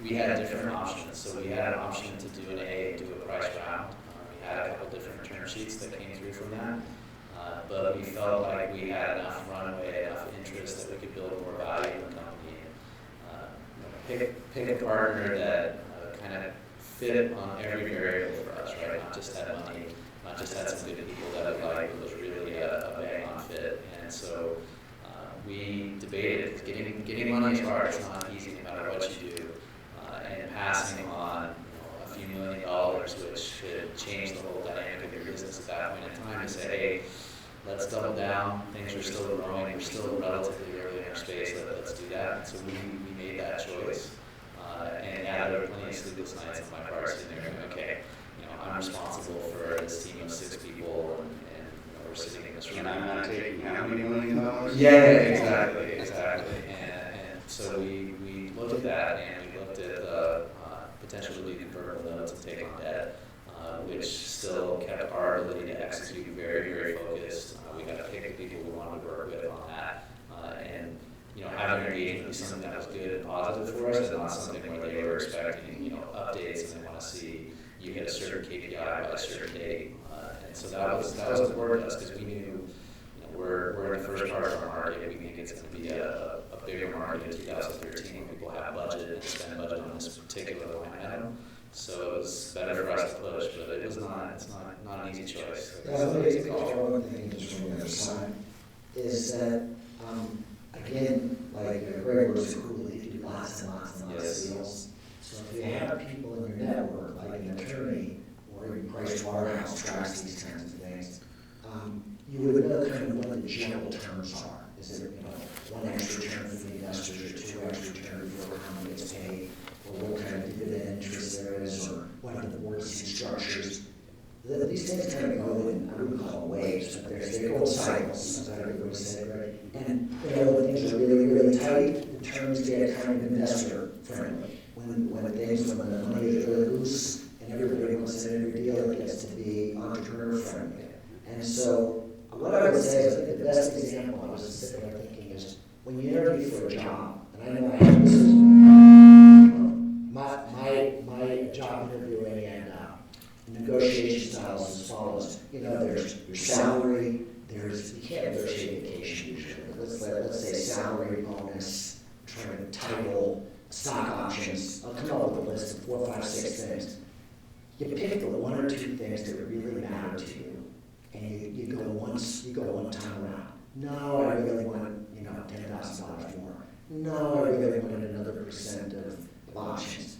We had different options. So we had an option to do an A, do a price round. We had a couple different term sheets that came through from that. But we felt like we had enough runway, enough interest that we could build more value in the company. Pick a partner that kind of fit on every variable for us, right? Not just had money, not just had some good people that we liked, but was really a bang on fit. And so we debated, getting money is hard, it's not easy no matter what you do. And passing on a few $1 million, which could change the whole dynamic of your business at that point in time, to say, hey, let's double down, things are still growing, we're still relatively early in our space, let's do that. And so we made that choice. And yeah, there were plenty of sleepless nights on my part sitting there going, okay, I'm responsible for this team of 6 people, and we're sitting in this room. And I'm not taking how many $1 million? Yeah, exactly. And so we looked at that, and we looked at the potential to do convertible notes and take on debt, which still kept our ability to execute very, very focused. We got to pick the people we wanted to work with on that, and having engagement be something that was good and positive for us, and not something where they were expecting updates and they want to see you hit a certain KPI by a certain date. And so that was important to us, because we knew we're in the first part of our market. We think it's going to be a bigger market in 2013 when people have budget and spend budget on this particular line item. So it was better for us to push, but it's not an easy choice. Yeah, I think one thing just from the other side is that, again, like Greg was cool, you can do lots and lots and lots of deals. So if you have people in your network, like an attorney or even Price Waterhouse tracks these kinds of things, you would know kind of what the general terms are. Is it one extra term what are the working structures. These things kind of go in, I wouldn't call them waves, but they go in cycles, as everybody said, right? And when things are really, really tight, the terms get kind of investor friendly. When the money is really loose and everybody wants in every deal, it gets to be entrepreneur friendly. And so what I would say is, I think the best example I was sitting there thinking is when you interview for a job, and I know I have this is my job interviewing and negotiation styles as follows. There's your salary, you can't negotiate vacation usually. Let's say salary, bonus, title, stock options. I'll come up with a list of 4, 5, 6 things. You pick the 1 or 2 things that really matter to you, and you go one time around. No, I really want $10,000 more. No, I really want another percent of options.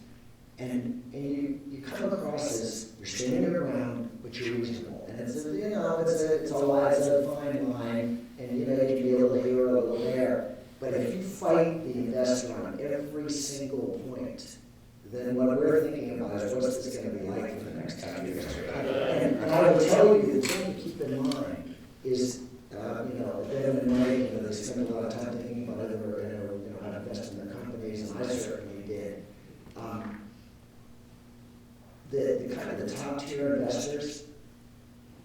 And you come across as you're standing your ground, but you're reasonable. And it's a fine line, and you can be a little here or a little there. But if you fight the investor on every single point, then what we're thinking about is what's this going to be like for the next 10 years. And I will tell you, the thing to keep in mind is, Ben and Mike, they spend a lot of time thinking about whether we're going to how to invest in their companies, and I certainly did. The kind of the top tier investors,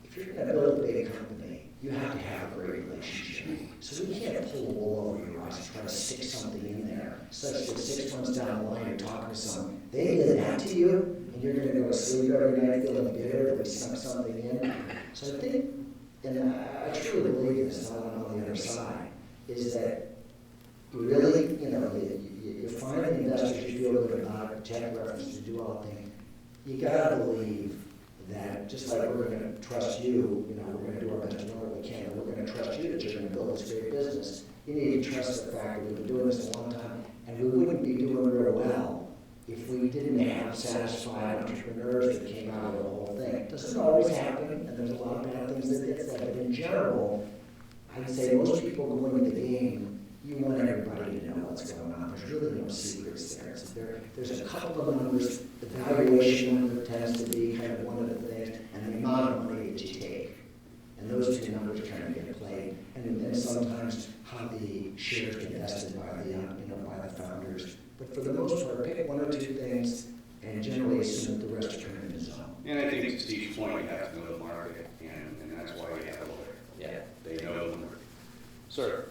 if you're going to build a big company, you have to have a great relationship. So we can't pull the wool over your eyes and try to stick something in there, such that 6 months down the line you're talking to someone, they did that to you, and you're going to go to sleep every night feeling bitter that we sunk something in. So I think, and I truly believe this, not on the other side, is that you really, you find the investors you feel good about, check references, do all the things. You gotta believe that just like we're going to trust you, we're going to do our best to know what we can, and we're going to trust you that you're going to build this great business. You need to trust the fact that we've been doing this a long time, and we wouldn't be doing real well if we didn't have satisfied entrepreneurs that came out of the whole thing. It doesn't always happen, and there's a lot of bad things that get said, but in general, I'd say most people going into the game, you want everybody to know what's going on. There's really no secrets there. So there's a couple of numbers. The valuation number tends to be kind of one of the things, and the amount of money that you take. And those 2 numbers kind of get played. And then sometimes how the shares get invested by the founders. But for the most part, pick 1 or 2 things, and generally assume that the rest are kind of in the zone. And I think to Steve's point, you have to know the market, and that's why you have a lawyer. Yeah. They know the market. Sir?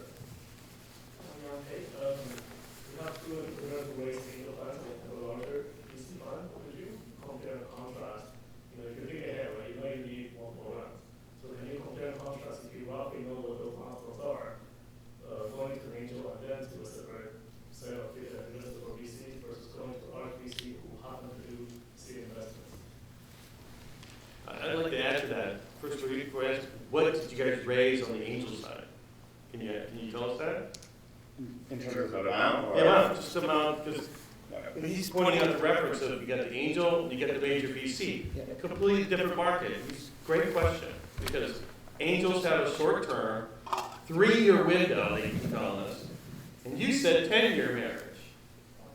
We have 2 different ways to handle funds and a larger VC fund. Could you compare and contrast? If you think ahead, right, you need 1 more round. So can you compare and contrast if you roughly know what those milestones are, going to an angel and then to a separate set of investors or VC versus going to large VC who happen to do seed investments? I'd like to add to that. First, what did you guys raise on the angel side? Can you tell us that? In terms of amount? Or? Yeah, just amount, because he's pointing out the reference of you got the angel, you got the major VC. Completely different market. Great question, because angels have a short term, 3-year window, they keep telling us, and you said 10-year marriage.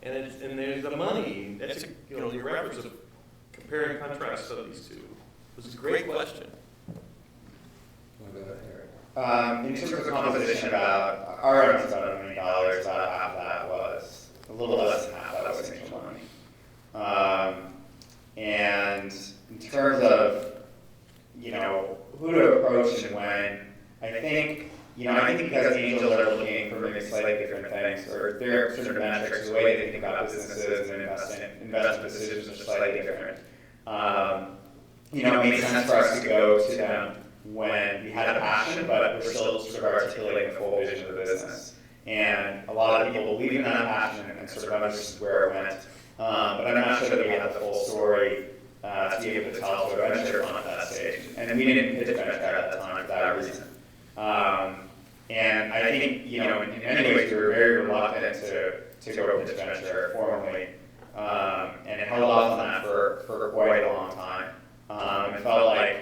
And there's the money. That's your reference of comparing contrasts of these two. It was a great question. In terms of composition, about our earnings about $1 million, about half that was, a little less than half that was angel money. And in terms of, who to approach and when, I think because angels are looking for maybe slightly different things, or their sort of metrics, the way they think about businesses and investment decisions are slightly different. It made sense for us to go to them when we had a passion, but we're still sort of articulating the full vision of the business. And a lot of people believe in that passion and sort of understood where it went. But I'm not sure that we had the full story to be able to tell to a venture fund at that stage. And we didn't pitch venture at that time for that reason. And I think, in many ways, we were very reluctant to go pitch venture formally. And it held off on that for quite a long time. It felt like,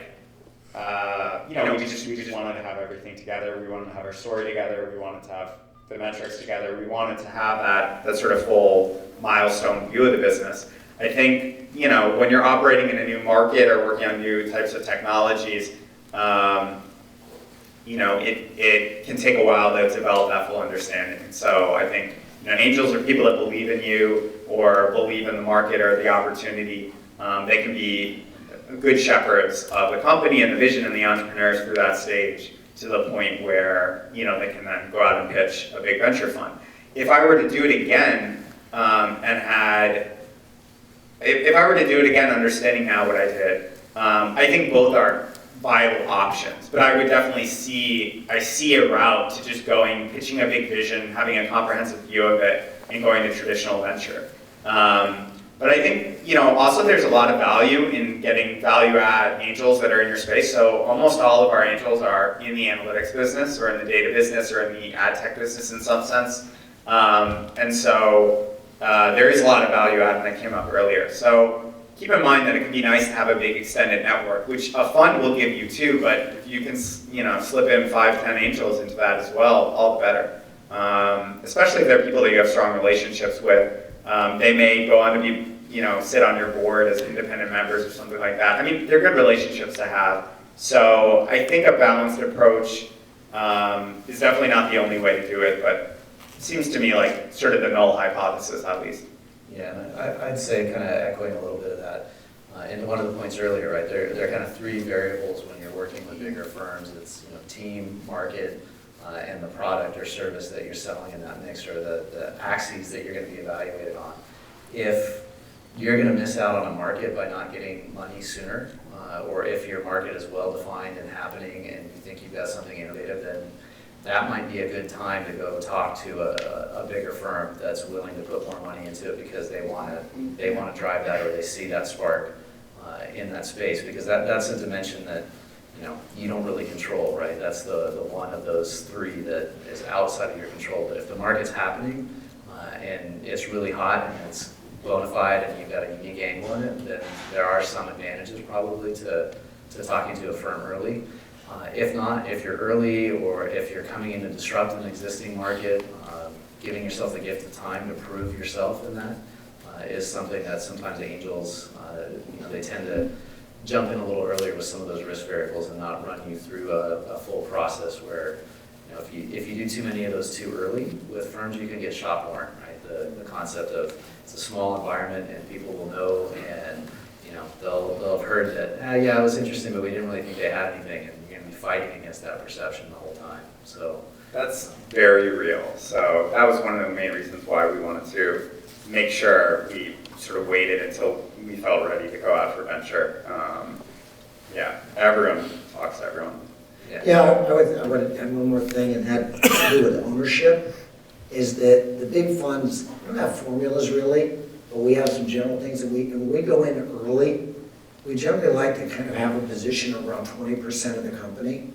we just wanted to have everything together. We wanted to have our story together. We wanted to have the metrics together. We wanted to have that sort of full milestone view of the business. I think, when you're operating in a new market or working on new types of technologies, it can take a while to develop that full understanding. And so I think angels are people that believe in you or believe in the market or the opportunity. They can be good shepherds of the company and the vision and the entrepreneurs through that stage to the point where they can then go out and pitch a big venture fund. If I were to do it again if I were to do it again, understanding now what I did, I think both are viable options. But I would definitely see a route to just pitching a big vision, having a comprehensive view of it, and going to traditional venture. But I think, also there's a lot of value in getting value-add angels that are in your space. So almost all of our angels are in the analytics business or in the data business or in the ad tech business in some sense. And so there is a lot of value-add, and that came up earlier. So keep in mind that it can be nice to have a big extended network, which a fund will give you too, but if you can, slip in 5, 10 angels into that as well, all the better. Especially if they're people that you have strong relationships with. They may go on to be, sit on your board as independent members or something like that. I mean, they're good relationships to have. So I think a balanced approach is definitely not the only way to do it, but it seems to me like sort of the null hypothesis at least. Yeah, and I'd say kind of echoing a little bit of that. And one of the points earlier, right, there are kind of 3 variables when you're working with bigger firms. It's team, market, and the product or service that you're selling in that mix, or the axes that you're going to be evaluated on. If you're going to miss out on a market by not getting money sooner, or if your market is well defined and happening and you think you've got something innovative, then that might be a good time to go talk to a bigger firm that's willing to put more money into it because they want to drive that, or they see that spark in that space, because that's a dimension that you don't really control, right? That's the one of those 3 that is outside of your control. But if the market's happening and it's really hot and it's bona fide and you've got a unique angle in it, then there are some advantages probably to talking to a firm early. If not, if you're early or if you're coming in to disrupt an existing market, giving yourself the gift of time to prove yourself in that is something that sometimes angels, they tend to jump in a little earlier with some of those risk variables and not run you through a full process where, if you do too many of those too early with firms, you can get shot warned, right? The concept of it's a small environment and people will know, and they'll have heard that, yeah, it was interesting, but we didn't really think they had anything, and you're going to be fighting against that perception the whole time. So that's very real. So that was one of the main reasons why we wanted to make sure we sort of waited until we felt ready to go out for venture. Everyone talks to everyone. Yeah, I would add one more thing, and that has to do with ownership, is that the big funds don't have formulas really, but we have some general things that when we go in early, we generally like to kind of have a position around 20% of the company.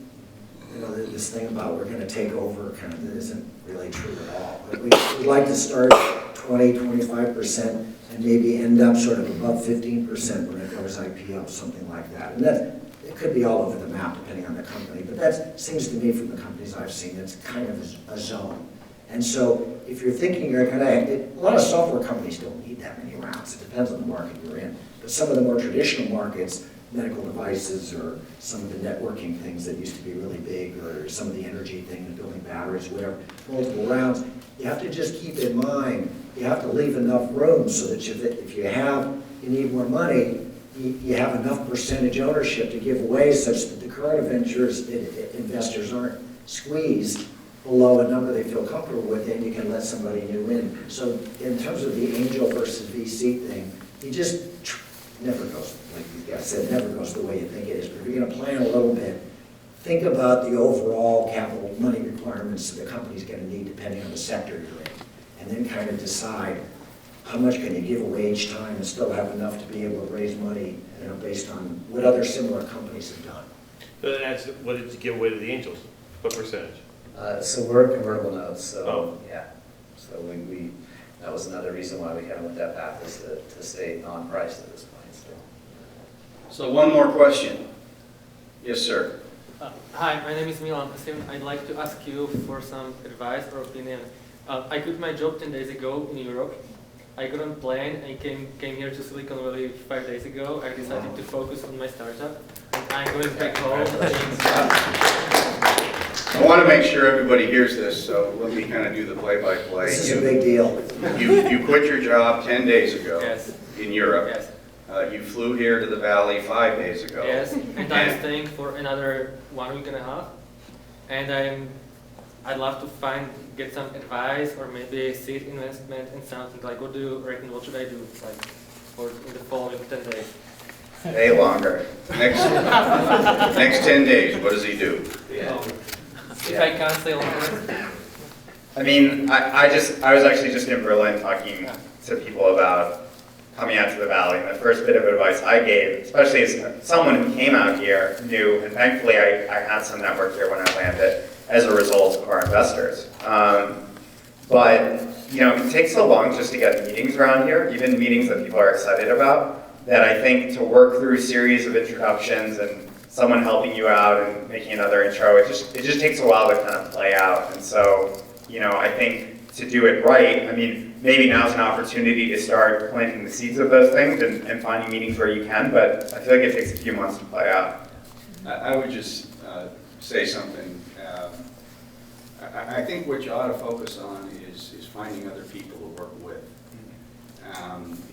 This thing about we're going to take over kind of isn't really true at all. But we'd like to start 20, 25% and maybe end up sort of above 15% when it goes IPO, something like that. And it could be all over the map depending on the company, but that seems to me from the companies I've seen, it's kind of a zone. And so if you're thinking you're going to, a lot of software companies don't need that many rounds. It depends on the market you're in. But some of the more traditional markets, medical devices or some of the networking things that used to be really big, or some of the energy thing, the building batteries, whatever, multiple rounds, you have to just keep in mind, you have to leave enough room so that if you need more money, you have enough percentage ownership to give away such that the current investors aren't squeezed below a number they feel comfortable with, and you can let somebody new in. So in terms of the angel versus VC thing, you just never goes, like these guys said, never goes the way you think it is. But if you're going to plan a little bit, think about the overall capital money requirements that the company's going to need depending on the sector you're in, and then kind of decide how much can you give away each time and still have enough to be able to raise money, based on what other similar companies have done. So that's, what did you give away to the angels? What percentage? So we're convertible notes, so Oh. yeah. So we that was another reason why we kind of went that path, is to stay non-priced at this point. So one more question. Yes, sir. Hi, my name is Milan Pasim. I'd like to ask you for some advice or opinion. I quit my job 10 days ago in Europe, I got on a plane and came here to Silicon Valley 5 days ago. I decided to focus on my startup. And I'm going back home. I want to make sure everybody hears this, so let me kind of do the play-by-play. This is a big deal. You quit your job 10 days ago Yes. in Europe. Yes. You flew here to the Valley 5 days ago. Yes. And I'm staying for another 1 week and a half. And I'd love to get some advice or maybe a seed investment in something. Like, what do you reckon? What should I do? Like, for in the following 10 days. Stay longer. Next 10 days, what does he do? If I can't stay longer. I mean, I was actually just in Berlin talking to people about coming out to the Valley, and the first bit of advice I gave, especially as someone who came out here, knew, and thankfully I had some network here when I landed as a result of our investors. But, you know, it takes so long just to get meetings around here, even meetings that people are excited about, that I think to work through a series of introductions and someone helping you out and making another intro, it just takes a while to kind of play out. And so, you know, I think to do it right, I mean, maybe now's an opportunity to start planting the seeds of those things and finding meetings where you can, but I feel like it takes a few months to play out. I would just say something. I think what you ought to focus on is finding other people to work with.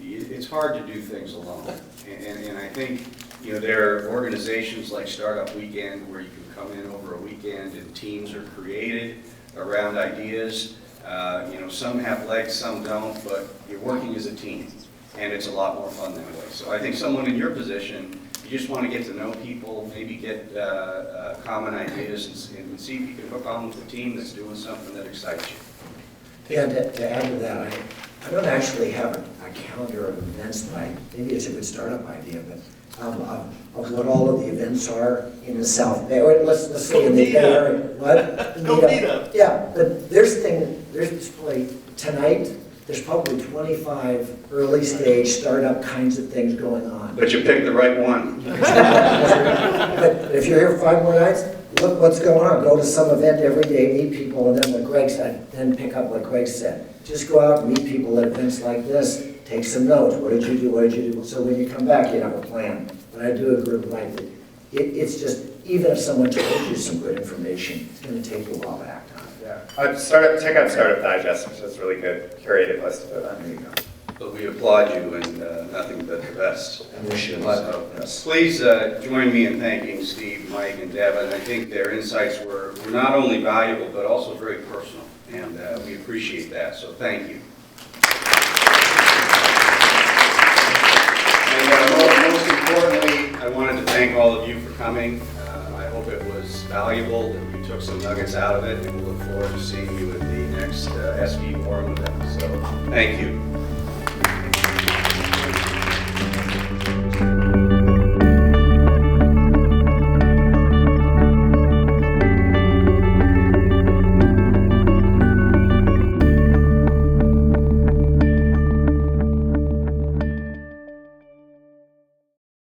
It's hard to do things alone, and I think, you know, there are organizations like Startup Weekend where you can come in over a weekend and teams are created around ideas. You know, some have legs, some don't, but you're working as a team, and it's a lot more fun that way. So I think someone in your position, you just want to get to know people, maybe get common ideas and see if you can hook on with a team that's doing something that excites you. Yeah, to add to that, I don't actually have a calendar of events, maybe it's a good startup idea, but of what all of the events are in the South Bay, or let's say in the Bay Area. What? Go meet up. Yeah, but there's probably tonight, there's probably 25 early stage startup kinds of things going on. But you picked the right one. But if you're here 5 more nights, look what's going on. Go to some event every day, meet people, and then what Greg said, then pick up what Greg said. Just go out and meet people at events like this. Take some notes. What did you do? What did you do? So when you come back, you have a plan. But I do agree with Mike that it's just, even if someone told you some good information, it's going to take you a while to act on it. Yeah, check out Startup Digest, which is a really good curated list of events. There you go. But we applaud you and nothing but the best. I wish you luck. So, Yes. please join me in thanking Steve, Mike, and Devin. I think their insights were not only valuable, but also very personal, and we appreciate that, so thank you. And most importantly, I wanted to thank all of you for coming. I hope it was valuable, that you took some nuggets out of it, and we look forward to seeing you at the next SVForum event. So, thank you.